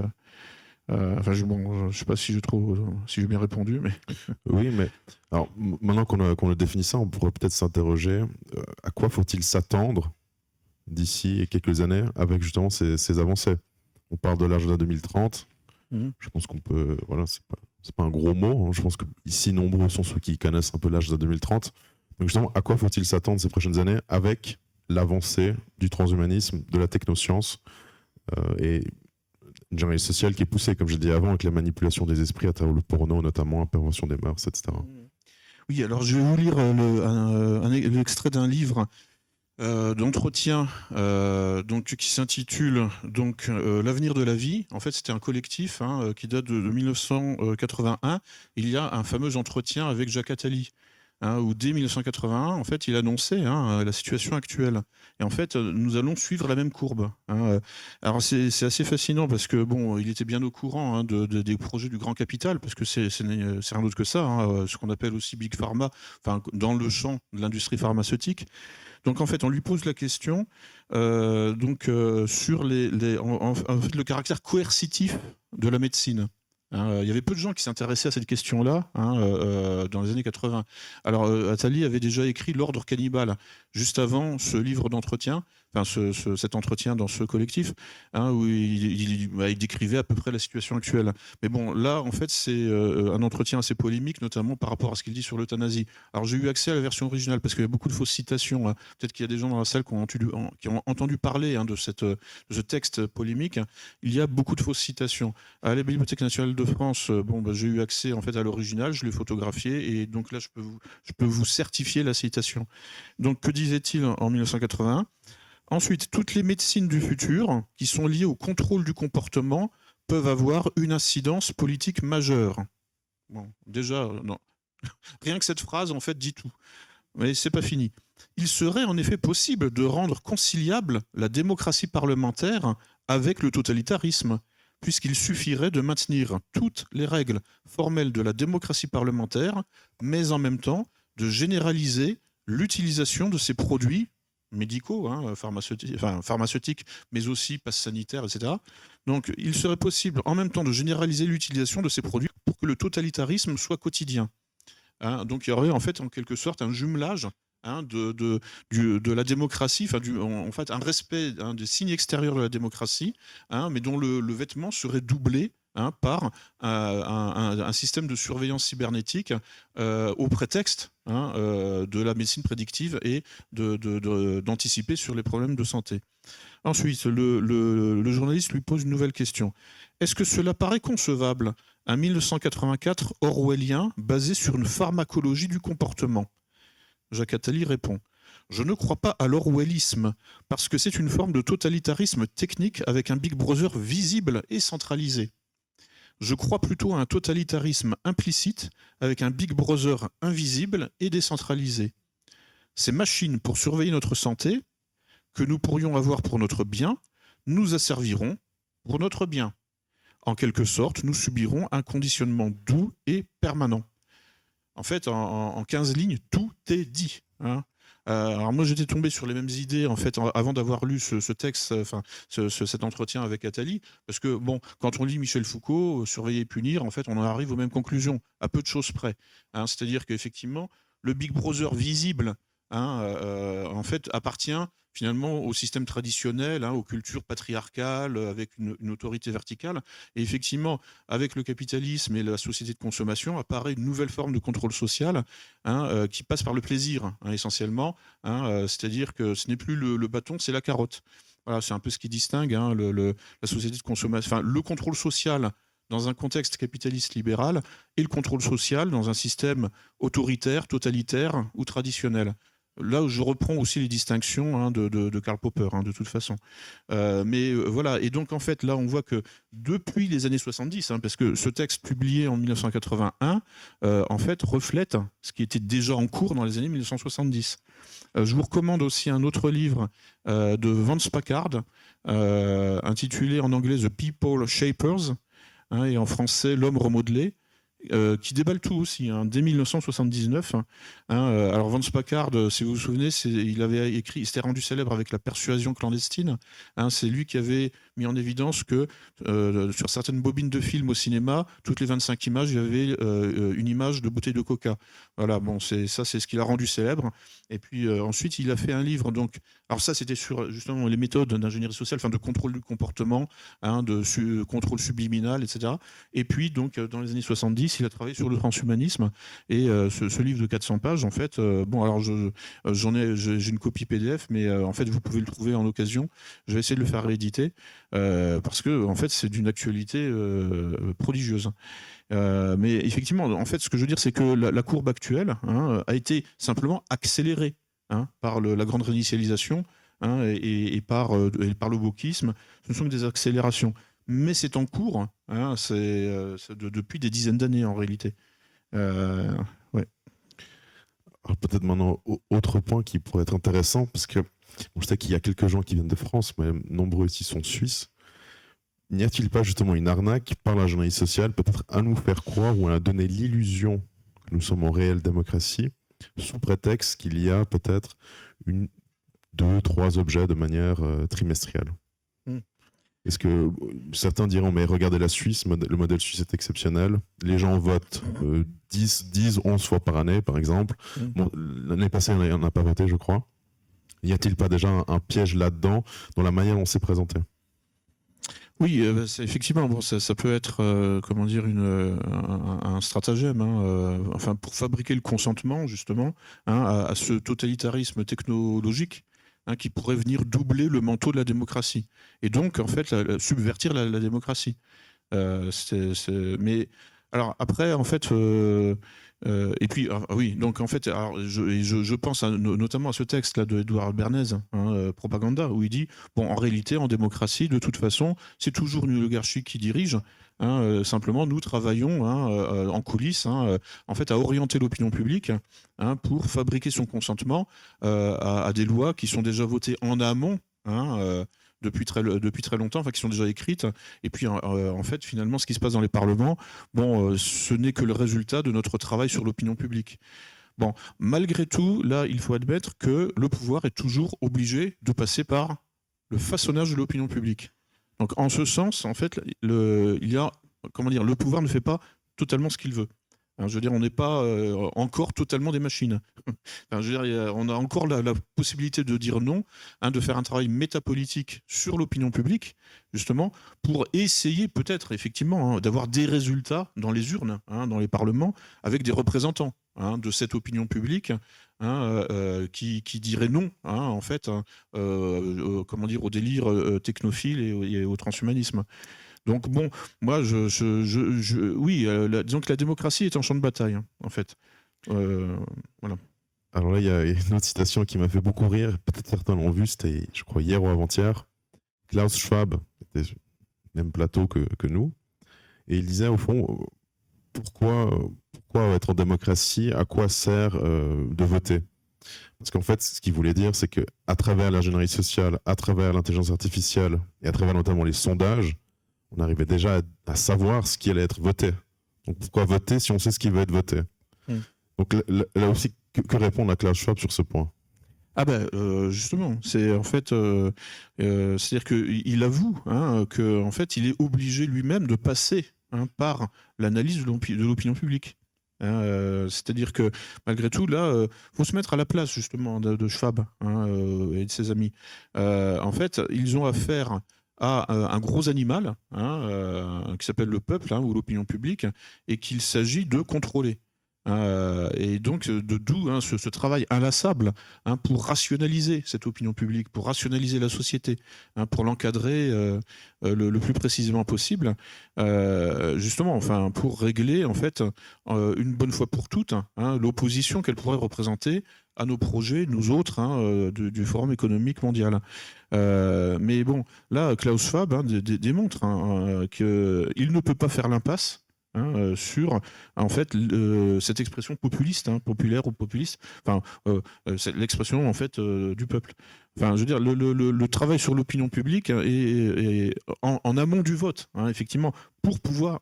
enfin, bon, je sais pas si si j'ai bien répondu, mais Oui, mais alors, maintenant qu'on a défini ça, on pourrait peut-être s'interroger à quoi faut-il s'attendre d'ici quelques années avec justement ces avancées. On parle de l'agenda 2030. Je pense qu'on peut, voilà, c'est pas un gros mot. Je pense que ici nombreux sont ceux qui connaissent un peu l'agenda 2030. Donc justement, à quoi faut-il s'attendre ces prochaines années avec l'avancée du transhumanisme, de la technoscience et une généralité sociale qui est poussée, comme j'ai dit avant, avec la manipulation des esprits à travers le porno, notamment la perversion des mœurs, etc. Oui, alors je vais vous lire l'extrait d'un livre d'entretien qui s'intitule L'avenir de la vie. En fait, c'était un collectif qui date de 1981. Il y a un fameux entretien avec Jacques Attali, où dès 1981, en fait, il annonçait la situation actuelle. Et en fait, nous allons suivre la même courbe. Alors c'est assez fascinant parce que bon, il était bien au courant des projets du grand capital, parce que c'est rien d'autre que ça, ce qu'on appelle aussi Big Pharma, enfin dans le champ de l'industrie pharmaceutique. Donc en fait, on lui pose la question sur en fait, le caractère coercitif de la médecine. Il y avait peu de gens qui s'intéressaient à cette question-là dans les années 80. Alors Attali avait déjà écrit L'Ordre cannibale juste avant ce livre d'entretien, enfin cet entretien dans ce collectif, où il décrivait à peu près la situation actuelle. Mais bon, là, en fait, c'est un entretien assez polémique, notamment par rapport à ce qu'il dit sur l'euthanasie. Alors j'ai eu accès à la version originale parce qu'il y a beaucoup de fausses citations. Peut-être qu'il y a des gens dans la salle qui ont entendu parler de ce texte polémique. Il y a beaucoup de fausses citations. À la Bibliothèque nationale de France, j'ai eu accès en fait à l'original, je l'ai photographié, et donc là je peux vous certifier la citation. Donc que disait-il en 1981 ? Ensuite, toutes les médecines du futur qui sont liées au contrôle du comportement peuvent avoir une incidence politique majeure. Bon, déjà, non. Rien que cette phrase en fait dit tout. Mais c'est pas fini. Il serait en effet possible de rendre conciliable la démocratie parlementaire avec le totalitarisme, puisqu'il suffirait de maintenir toutes les règles formelles de la démocratie parlementaire, mais en même temps de généraliser l'utilisation de ces produits médicaux, pharmaceutiques, mais aussi passe sanitaire, etc. Donc il serait possible en même temps de généraliser l'utilisation de ces produits pour que le totalitarisme soit quotidien. Donc il y aurait en fait en quelque sorte un jumelage de la démocratie, en fait un respect des signes extérieurs de la démocratie, mais dont le vêtement serait doublé par un système de surveillance cybernétique au prétexte de la médecine prédictive et d'anticiper sur les problèmes de santé. Ensuite, le journaliste lui pose une nouvelle question. Est-ce que cela paraît concevable, un 1984 orwellien basé sur une pharmacologie du comportement ? Jacques Attali répond « Je ne crois pas à l'orwellisme, parce que c'est une forme de totalitarisme technique avec un Big Brother visible et centralisé. Je crois plutôt à un totalitarisme implicite avec un Big Brother invisible et décentralisé. Ces machines pour surveiller notre santé, que nous pourrions avoir pour notre bien, nous asserviront pour notre bien. En quelque sorte, nous subirons un conditionnement doux et permanent. » En fait, en 15 lignes, tout est dit. Alors moi, j'étais tombé sur les mêmes idées en fait avant d'avoir lu ce texte, cet entretien avec Attali, parce que bon, quand on lit Michel Foucault, Surveiller et punir, en fait, on en arrive aux mêmes conclusions, à peu de choses près. C'est-à-dire qu'effectivement, le Big Brother visible en fait, appartient finalement au système traditionnel, aux cultures patriarcales, avec une autorité verticale. Et effectivement, avec le capitalisme et la société de consommation, apparaît une nouvelle forme de contrôle social qui passe par le plaisir, essentiellement. C'est-à-dire que ce n'est plus le bâton, c'est la carotte. Voilà, c'est un peu ce qui distingue la société de consommation, enfin, le contrôle social dans un contexte capitaliste libéral et le contrôle social dans un système autoritaire, totalitaire ou traditionnel. Là où je reprends aussi les distinctions de Karl Popper, de toute façon. Voilà, et donc en fait, là on voit que depuis les années 70, parce que ce texte publié en 1981, en fait, reflète ce qui était déjà en cours dans les années 1970. Je vous recommande aussi un autre livre de Vance Packard, intitulé en anglais The People Shapers, et en français L'homme remodelé, qui déballe tout aussi, dès 1979. Alors Vance Packard, si vous vous souvenez, il s'était rendu célèbre avec La persuasion clandestine. C'est lui qui avait mis en évidence que sur certaines bobines de films au cinéma, toutes les 25 images, il y avait une image de bouteille de coca. Voilà, bon, c'est ce qui l'a rendu célèbre. Et puis ensuite, il a fait un livre. Donc, alors ça, c'était sur justement les méthodes d'ingénierie sociale, enfin de contrôle du comportement, de contrôle subliminal, etc. Et puis, donc, dans les années 70, il a travaillé sur le transhumanisme. Et ce livre de 400 pages, en fait, alors j'ai une copie PDF, mais en fait, vous pouvez le trouver en occasion. Je vais essayer de le faire rééditer parce que, en fait, c'est d'une actualité prodigieuse. Mais effectivement, en fait, ce que je veux dire, c'est que la courbe actuelle a été simplement accélérée par la grande réinitialisation et par le wokisme. Ce ne sont que des accélérations. Mais c'est en cours, depuis des dizaines d'années en réalité. Ouais. Alors peut-être maintenant, autre point qui pourrait être intéressant, parce que je sais qu'il y a quelques gens qui viennent de France, mais nombreux ici sont suisses. N'y a-t-il pas justement une arnaque par l'ingénierie sociale, peut-être à nous faire croire ou à donner l'illusion que nous sommes en réelle démocratie, sous prétexte qu'il y a peut-être 2, 3 objets de manière trimestrielle? Est-ce que certains diront, mais regardez la Suisse, le modèle suisse est exceptionnel. Les gens votent 10, 11 fois par année, par exemple. Bon, l'année passée, on n'a pas voté, je crois. Y a-t-il pas déjà un piège là-dedans, dans la manière dont on s'est présenté? Oui, effectivement, bon, ça peut être, comment dire, un stratagème, enfin, pour fabriquer le consentement, justement, à ce totalitarisme technologique, qui pourrait venir doubler le manteau de la démocratie. Et donc, en fait, subvertir la démocratie. Mais alors après, en fait, et puis oui, donc en fait, alors, je pense notamment à ce texte-là de Edouard Bernays, Propaganda, où il dit bon, en réalité, en démocratie, de toute façon, c'est toujours une oligarchie qui dirige. Simplement, nous travaillons en coulisses, en fait, à orienter l'opinion publique pour fabriquer son consentement à des lois qui sont déjà votées en amont. Depuis très longtemps, enfin, qui sont déjà écrites. Et puis, en fait, finalement, ce qui se passe dans les parlements, bon, ce n'est que le résultat de notre travail sur l'opinion publique. Bon, malgré tout, là, il faut admettre que le pouvoir est toujours obligé de passer par le façonnage de l'opinion publique. Donc, en ce sens, en fait, le pouvoir ne fait pas totalement ce qu'il veut. Je veux dire, on n'est pas encore totalement des machines. Enfin, je veux dire, on a encore la possibilité de dire non, de faire un travail métapolitique sur l'opinion publique, justement, pour essayer peut-être, effectivement, d'avoir des résultats dans les urnes, dans les parlements, avec des représentants de cette opinion publique qui dirait non, en fait, comment dire, au délire technophile et au transhumanisme. Donc bon, moi, oui, disons que la démocratie est un champ de bataille, en fait. Voilà. Alors là, il y a une autre citation qui m'a fait beaucoup rire. Peut-être certains l'ont vu, c'était, je crois, hier ou avant-hier. Klaus Schwab était sur le même plateau que nous. Et il disait, au fond, pourquoi être en démocratie? À quoi sert de voter? Parce qu'en fait, ce qu'il voulait dire, c'est qu'à travers l'ingénierie sociale, à travers l'intelligence artificielle et à travers notamment les sondages, on arrivait déjà à savoir ce qui allait être voté. Donc pourquoi voter si on sait ce qui va être voté? Donc là aussi, que répondre à Klaus Schwab sur ce point? Justement, c'est en fait, c'est-à-dire qu'il avoue qu'en fait, il est obligé lui-même de passer par l'analyse de l'opinion publique. C'est-à-dire que malgré tout, là, faut se mettre à la place justement de Schwab, et de ses amis. En fait, ils ont affaire à un gros animal, qui s'appelle le peuple, ou l'opinion publique, et qu'il s'agit de contrôler. Et donc, d'où ce travail inlassable, pour rationaliser cette opinion publique, pour rationaliser la société, pour l'encadrer le plus précisément possible, justement, enfin, pour régler en fait une bonne fois pour toutes l'opposition qu'elle pourrait représenter à nos projets, nous autres, du Forum économique mondial. Mais bon, là, Klaus Schwab démontre qu'il ne peut pas faire l'impasse sur en fait cette expression populiste, populaire ou populiste, enfin c'est l'expression en fait du peuple. Enfin, je veux dire, le travail sur l'opinion publique est en amont du vote, effectivement, pour pouvoir,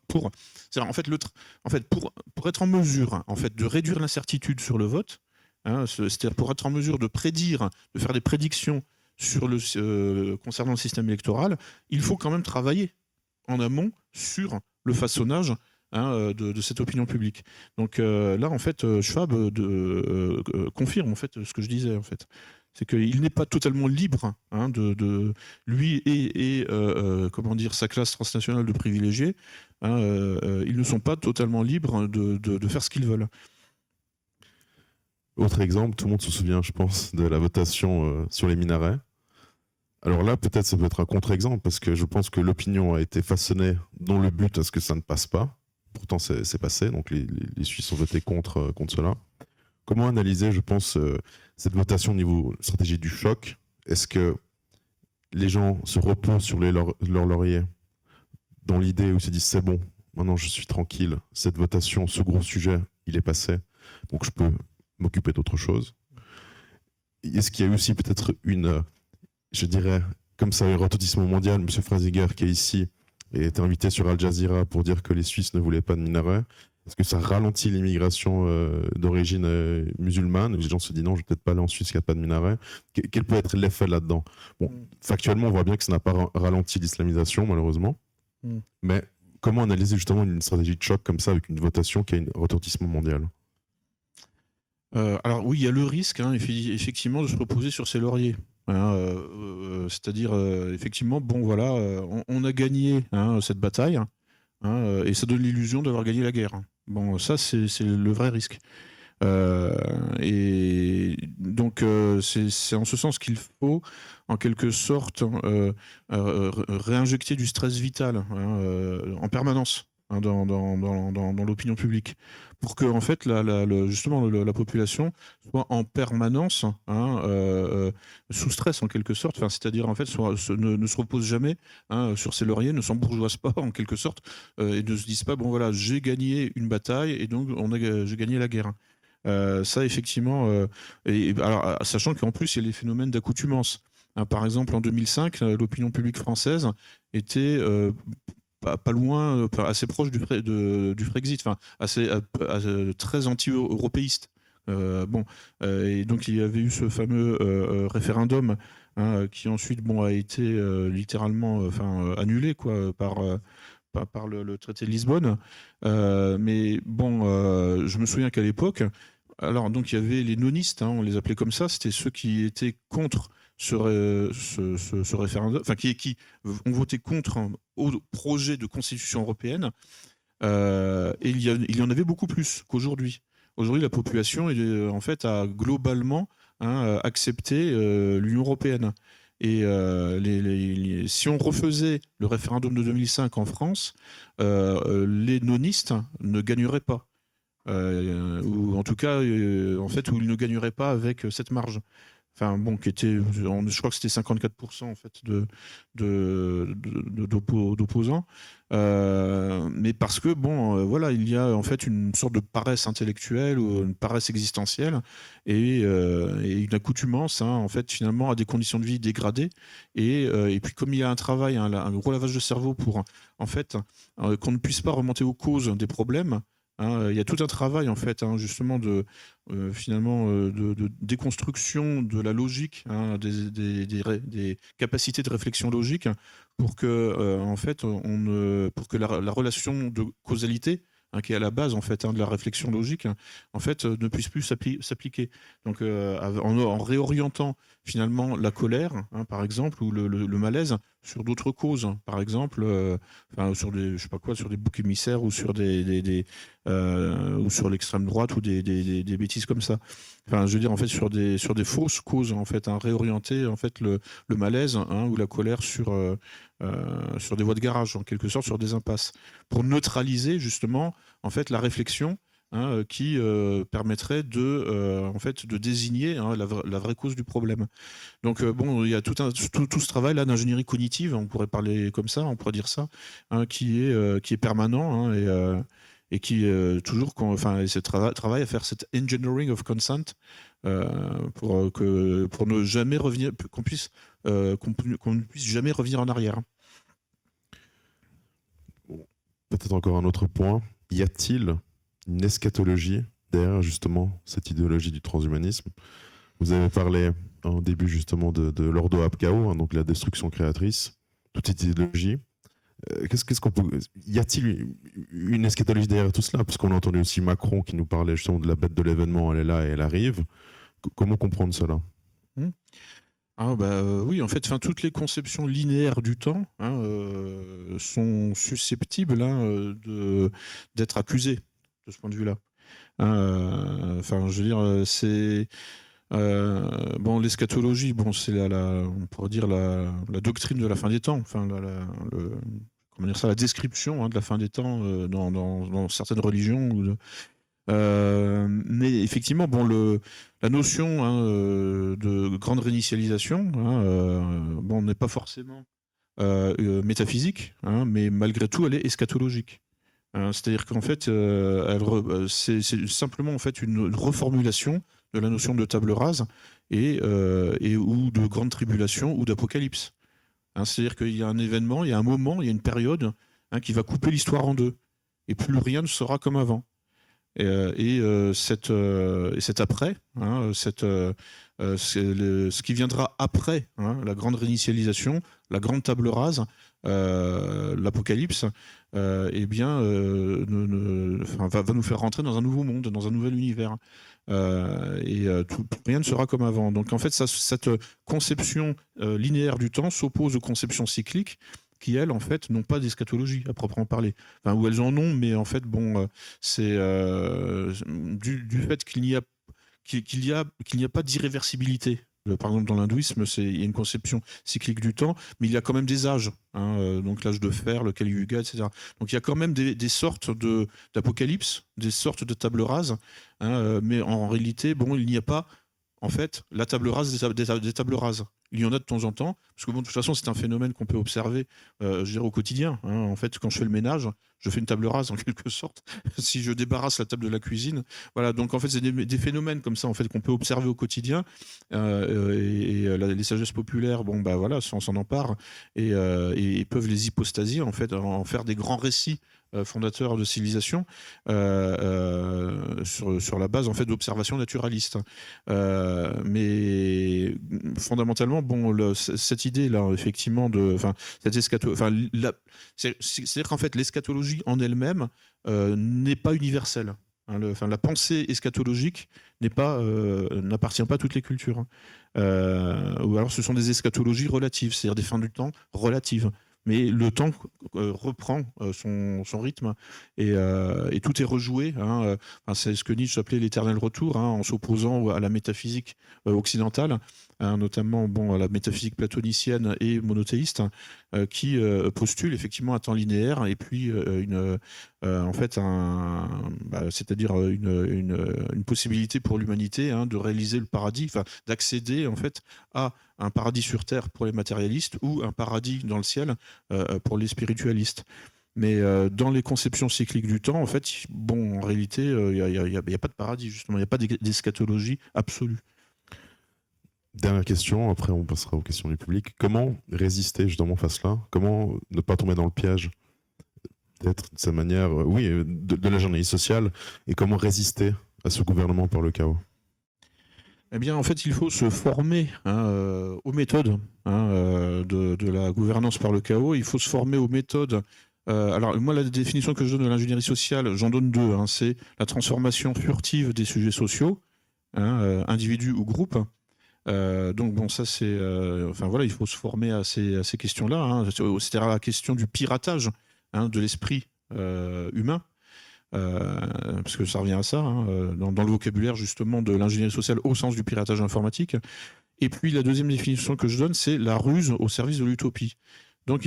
c'est-à-dire, en fait, pour être en mesure en fait de réduire l'incertitude sur le vote, c'est-à-dire pour être en mesure de prédire, de faire des prédictions sur concernant le système électoral, il faut quand même travailler en amont sur le façonnage de cette opinion publique. Donc là, en fait, Schwab confirme en fait ce que je disais en fait. C'est qu'il n'est pas totalement libre de lui et comment dire, sa classe transnationale de privilégiés. Ils ne sont pas totalement libres de faire ce qu'ils veulent. Autre exemple, tout le monde se souvient, je pense, de la votation sur les minarets. Alors là, peut-être ça peut être un contre-exemple, parce que je pense que l'opinion a été façonnée dans le but à ce que ça ne passe pas. Pourtant, c'est passé, donc les Suisses ont voté contre cela. Comment analyser, je pense, cette votation au niveau stratégie du choc? Est-ce que les gens se reposent sur leur laurier dans l'idée où ils se disent c'est bon, maintenant je suis tranquille, cette votation, ce gros sujet, il est passé, donc je peux m'occuper d'autre chose? Est-ce qu'il y a aussi peut-être je dirais, comme ça, un retentissement mondial, M. Frasinger qui est ici et été invité sur Al Jazeera pour dire que les Suisses ne voulaient pas de minarets? Est-ce que ça ralentit l'immigration d'origine musulmane? Les gens se disent non, je ne vais peut-être pas aller en Suisse, il n'y a pas de minaret. Quel peut être l'effet là-dedans? Bon, factuellement, on voit bien que ça n'a pas ralenti l'islamisation, malheureusement. Mais comment analyser justement une stratégie de choc comme ça avec une votation qui a un retentissement mondial? Alors oui, il y a le risque, effectivement, de se reposer sur ses lauriers. C'est-à-dire, effectivement, bon voilà, on a gagné cette bataille, et ça donne l'illusion d'avoir gagné la guerre. Bon, ça, c'est le vrai risque. Et donc, c'est en ce sens qu'il faut, en quelque sorte, réinjecter du stress vital en permanence dans l'opinion publique, pour que en fait justement la population soit en permanence sous stress en quelque sorte, c'est-à-dire en fait ne se repose jamais sur ses lauriers, ne s'embourgeoise pas en quelque sorte, et ne se dise pas bon voilà, j'ai gagné une bataille et donc j'ai gagné la guerre. Ça effectivement, alors, sachant qu'en plus il y a les phénomènes d'accoutumance. Par exemple, en 2005, l'opinion publique française était pas loin, assez proche du Frexit, très anti-européiste. Et donc il y avait eu ce fameux référendum qui ensuite a été littéralement annulé par le traité de Lisbonne. Mais bon, je me souviens qu'à l'époque, alors donc il y avait les nonistes, on les appelait comme ça, c'était ceux qui étaient contre ce référendum, qui ont voté contre au projet de constitution européenne, et il y en avait beaucoup plus qu'aujourd'hui. Aujourd'hui, la population en fait a globalement accepté l'Union européenne. Et si on refaisait le référendum de 2005 en France, les nonistes ne gagneraient pas. Ou en tout cas, en fait, où ils ne gagneraient pas avec cette marge. Qui était, je crois que c'était 54% en fait d'opposants, mais parce que voilà, il y a en fait une sorte de paresse intellectuelle ou une paresse existentielle et une accoutumance en fait finalement à des conditions de vie dégradées, et puis comme il y a un travail, un gros lavage de cerveau pour en fait qu'on ne puisse pas remonter aux causes des problèmes. Il y a tout un travail en fait justement de déconstruction de la logique, des capacités de réflexion logique, pour que en fait pour que la relation de causalité qui est à la base en fait de la réflexion logique, en fait, ne puisse plus s'appliquer. Donc, en réorientant finalement la colère, par exemple, ou le malaise sur d'autres causes, par exemple, sur des, je sais pas quoi, sur des boucs émissaires ou sur ou sur l'extrême droite ou des bêtises comme ça. Enfin, je veux dire en fait sur des fausses causes en fait, réorienter en fait le malaise ou la colère sur des voies de garage en quelque sorte, sur des impasses, pour neutraliser justement en fait la réflexion qui permettrait en fait, de désigner la vraie cause du problème. Donc bon, il y a tout ce travail là d'ingénierie cognitive, on pourrait parler comme ça, on pourrait dire ça, qui est permanent et qui toujours, enfin, ce travail à faire cet engineering of consent pour ne jamais revenir, qu'on ne puisse jamais revenir en arrière. Peut-être encore un autre point. Y a-t-il une eschatologie derrière justement cette idéologie du transhumanisme? Vous avez parlé en début justement de l'ordo ab chaos, donc la destruction créatrice, toute cette idéologie. Qu'est-ce qu'on peut... Y a-t-il une eschatologie derrière tout cela? Parce qu'on a entendu aussi Macron qui nous parlait justement de la bête de l'événement, elle est là et elle arrive. Comment comprendre cela? Oui, en fait, toutes les conceptions linéaires du temps sont susceptibles d'être accusées de ce point de vue-là. Je veux dire, c'est... l'eschatologie, c'est on pourrait dire la doctrine de la fin des temps, comment dire ça, la description de la fin des temps dans certaines religions. Mais effectivement, la notion de grande réinitialisation n'est pas forcément métaphysique, mais malgré tout, elle est eschatologique. C'est-à-dire qu'en fait, c'est simplement en fait une reformulation de la notion de table rase et ou de grande tribulation ou d'apocalypse. C'est-à-dire qu'il y a un événement, il y a un moment, il y a une période qui va couper l'histoire en deux, et plus rien ne sera comme avant. Cet après, ce qui viendra après la grande réinitialisation, la grande table rase, l'apocalypse, va nous faire rentrer dans un nouveau monde, dans un nouvel univers. Rien ne sera comme avant. Donc en fait, cette conception linéaire du temps s'oppose aux conceptions cycliques qui, elles, en fait, n'ont pas d'eschatologie à proprement parler. Ou elles en ont, mais en fait, c'est du fait qu'il n'y a pas d'irréversibilité. Par exemple, dans l'hindouisme, il y a une conception cyclique du temps, mais il y a quand même des âges. Donc l'âge de fer, le Kali Yuga, etc. Donc il y a quand même des sortes d'apocalypse, des sortes de tables rases, mais en réalité, il n'y a pas, en fait, la table rase des tables rases. Il y en a de temps en temps, parce que de toute façon, c'est un phénomène qu'on peut observer au quotidien. En fait, quand je fais le ménage, je fais une table rase en quelque sorte. Si je débarrasse la table de la cuisine, voilà. Donc en fait, c'est des phénomènes comme ça en fait qu'on peut observer au quotidien. Les sagesses populaires, s'en emparent et peuvent les hypostasier en fait, en faire des grands récits fondateurs de civilisation sur la base en fait d'observations naturalistes. Mais fondamentalement, cette idée là, effectivement, c'est-à-dire qu'en fait l'eschatologie en elle-même n'est pas universelle. La pensée eschatologique n'appartient pas à toutes les cultures. Ou alors ce sont des eschatologies relatives, c'est-à-dire des fins du temps relatives. Mais le temps reprend son rythme et tout est rejoué. C'est ce que Nietzsche appelait l'éternel retour, en s'opposant à la métaphysique occidentale, notamment à la métaphysique platonicienne et monothéiste, qui postule effectivement un temps linéaire et puis c'est-à-dire une possibilité pour l'humanité de réaliser le paradis, d'accéder en fait à un paradis sur terre pour les matérialistes ou un paradis dans le ciel pour les spiritualistes. Mais dans les conceptions cycliques du temps, en fait, en réalité, il n'y a pas de paradis, justement, il n'y a pas d'eschatologie absolue. Dernière question, après on passera aux questions du public. Comment résister justement face à cela? Comment ne pas tomber dans le piège d'être de sa manière, de l'ingénierie sociale, et comment résister à ce gouvernement par le chaos? Eh bien, en fait, il faut se former aux méthodes de la gouvernance par le chaos. Il faut se former aux méthodes Alors moi, la définition que je donne de l'ingénierie sociale, j'en donne deux, hein. C'est la transformation furtive des sujets sociaux, hein, individus ou groupes. Donc bon, ça c'est, enfin voilà, il faut se former à ces questions-là, hein. C'est-à-dire à la question du piratage, hein, de l'esprit humain, parce que ça revient à ça, hein, dans le vocabulaire justement de l'ingénierie sociale au sens du piratage informatique. Et puis la deuxième définition que je donne, c'est la ruse au service de l'utopie. Donc,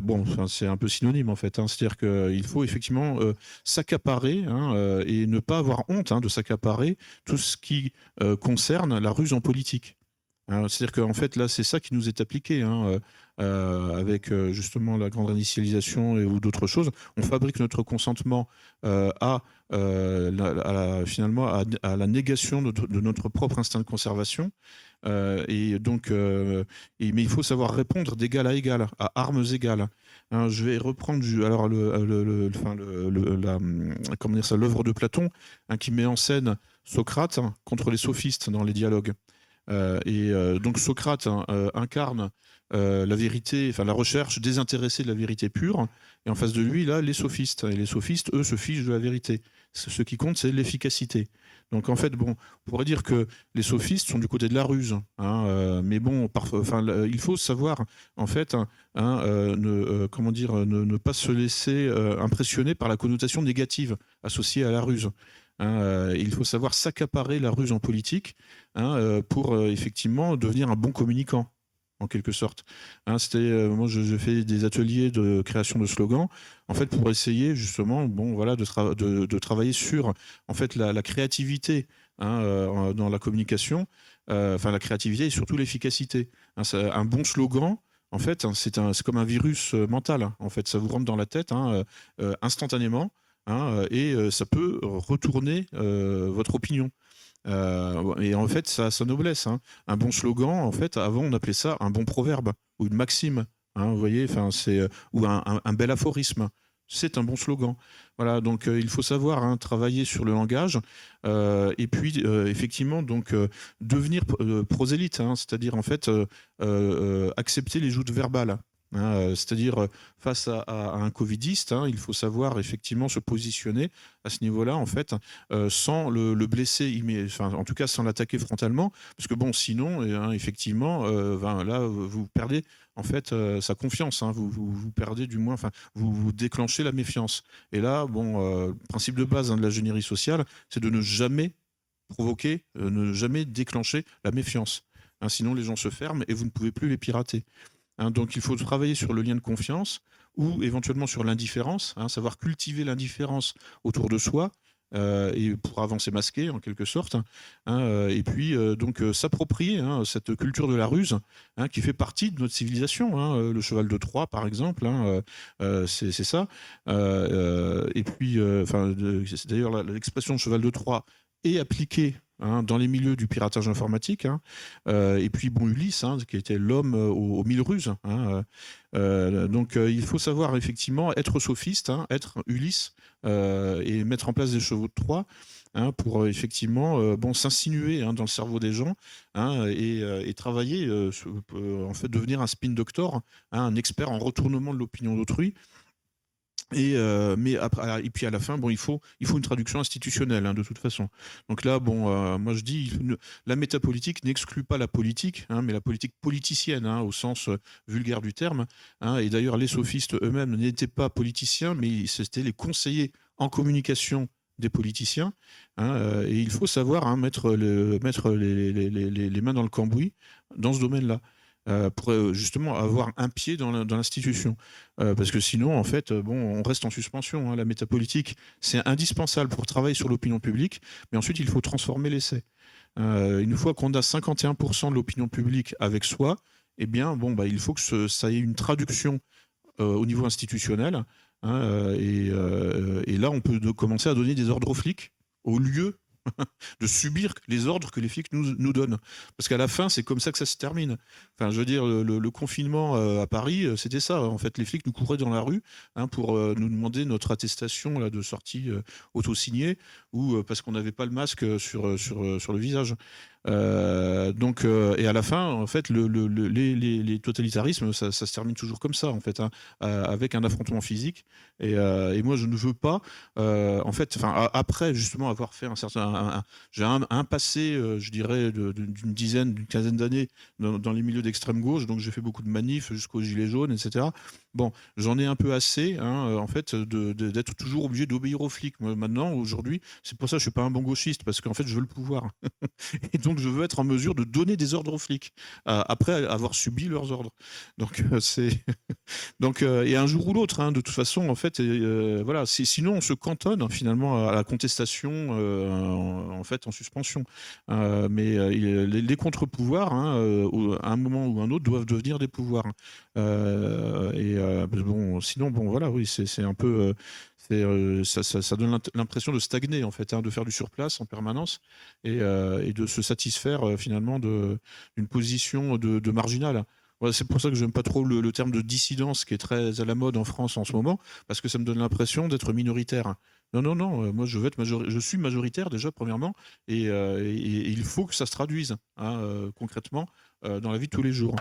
bon, enfin, c'est un peu synonyme en fait, hein. C'est-à-dire qu'il faut effectivement s'accaparer, hein, et ne pas avoir honte, hein, de s'accaparer tout ce qui concerne la ruse en politique. Hein. C'est-à-dire qu'en fait, là, c'est ça qui nous est appliqué, hein, avec justement la grande réinitialisation ou d'autres choses. On fabrique notre consentement finalement à la négation de notre propre instinct de conservation. Et donc, mais il faut savoir répondre d'égal à égal, à armes égales. Hein, je vais reprendre alors comment dire ça, l'œuvre de Platon, hein, qui met en scène Socrate, hein, contre les sophistes dans les dialogues. Donc Socrate, hein, incarne la vérité, enfin la recherche désintéressée de la vérité pure, et en face de lui, là, les sophistes. Et les sophistes, eux, se fichent de la vérité. Ce qui compte, c'est l'efficacité. Donc en fait, bon, on pourrait dire que les sophistes sont du côté de la ruse, hein, mais bon, il faut savoir, en fait, hein, comment dire, ne pas se laisser impressionner par la connotation négative associée à la ruse. Hein, il faut savoir s'accaparer la ruse en politique, hein, pour effectivement devenir un bon communicant, en quelque sorte. Hein, moi, je fais des ateliers de création de slogans, en fait, pour essayer justement, bon, voilà, de travailler sur, en fait, la créativité, hein, dans la communication, enfin la créativité et surtout l'efficacité. Hein, un bon slogan. En fait, hein, c'est comme un virus mental. Hein. En fait, ça vous rentre dans la tête, hein, instantanément. Hein, et ça peut retourner votre opinion. Et en fait, ça a sa noblesse. Hein. Un bon slogan, en fait, avant, on appelait ça un bon proverbe ou une maxime. Hein, vous voyez, ou un bel aphorisme. C'est un bon slogan. Voilà, donc il faut savoir, hein, travailler sur le langage, et puis effectivement donc devenir prosélyte, hein, c'est-à-dire en fait accepter les joutes verbales. Hein, c'est-à-dire face à un covidiste, hein, il faut savoir effectivement se positionner à ce niveau-là, en fait, sans le blesser, enfin, en tout cas sans l'attaquer frontalement, parce que bon, sinon, hein, effectivement, là, vous perdez en fait sa confiance, hein, vous perdez du moins, enfin, vous déclenchez la méfiance. Et là, bon, le principe de base, hein, de l'ingénierie sociale, c'est de ne jamais provoquer, ne jamais déclencher la méfiance. Hein, sinon, les gens se ferment et vous ne pouvez plus les pirater. Hein, donc il faut travailler sur le lien de confiance ou éventuellement sur l'indifférence, hein, savoir cultiver l'indifférence autour de soi, et pour avancer masqué en quelque sorte, hein, et puis donc s'approprier, hein, cette culture de la ruse, hein, qui fait partie de notre civilisation, hein, le cheval de Troie par exemple, hein, c'est ça, et puis c'est d'ailleurs l'expression cheval de Troie est appliquée, hein, dans les milieux du piratage informatique, hein. Et puis bon, Ulysse, hein, qui était l'homme aux mille ruses, hein, donc il faut savoir effectivement être sophiste, hein, être Ulysse, et mettre en place des chevaux de Troie, hein, pour effectivement bon, s'insinuer, hein, dans le cerveau des gens, hein, et travailler, en fait devenir un spin doctor, hein, un expert en retournement de l'opinion d'autrui. Mais après, et puis à la fin, bon, il faut une traduction institutionnelle, hein, de toute façon. Donc là, bon, moi je dis, la métapolitique n'exclut pas la politique, hein, mais la politique politicienne, hein, au sens vulgaire du terme. Hein, et d'ailleurs, les sophistes eux-mêmes n'étaient pas politiciens, mais c'était les conseillers en communication des politiciens. Hein, et il faut savoir, hein, mettre les mains dans le cambouis dans ce domaine-là. Pour justement avoir un pied dans l'institution. Parce que sinon, en fait, bon, on reste en suspension. Hein. La métapolitique, c'est indispensable pour travailler sur l'opinion publique, mais ensuite, il faut transformer l'essai. Une fois qu'on a 51% de l'opinion publique avec soi, eh bien, bon, bah, il faut que ça ait une traduction au niveau institutionnel. Hein, et là, on peut commencer à donner des ordres aux flics au lieu de subir les ordres que les flics nous donnent. Parce qu'à la fin, c'est comme ça que ça se termine. Enfin, je veux dire, le confinement à Paris, c'était ça. En fait, les flics nous couraient dans la rue, hein, pour nous demander notre attestation là, de sortie auto-signée, ou parce qu'on n'avait pas le masque sur le visage. Et à la fin, en fait, les totalitarismes, ça se termine toujours comme ça, en fait, hein, avec un affrontement physique. Et moi, je ne veux pas, en fait, après justement avoir fait j'ai un passé, je dirais, d'une quinzaine d'années dans les milieux d'extrême gauche, donc j'ai fait beaucoup de manifs jusqu'aux Gilets jaunes, etc. Bon, j'en ai un peu assez, hein, en fait, d'être toujours obligé d'obéir aux flics. Moi, maintenant, aujourd'hui, c'est pour ça que je suis pas un bon gauchiste, parce qu'en fait, je veux le pouvoir. Et donc, je veux être en mesure de donner des ordres aux flics, après avoir subi leurs ordres. Donc, et un jour ou l'autre, hein, de toute façon, en fait, voilà. Sinon, on se cantonne, hein, finalement, à la contestation, en fait, en suspension. Les contre-pouvoirs, hein, à un moment ou un autre, doivent devenir des pouvoirs. Bon, sinon, bon, voilà, oui, c'est un peu, ça donne l'impression de stagner, en fait, hein, de faire du surplace en permanence et de se satisfaire finalement d'une position de marginal. Voilà, c'est pour ça que j'aime pas trop le terme de dissidence qui est très à la mode en France en ce moment, parce que ça me donne l'impression d'être minoritaire. Non, non, non, moi je suis majoritaire déjà premièrement, et il faut que ça se traduise, hein, concrètement dans la vie de tous les jours.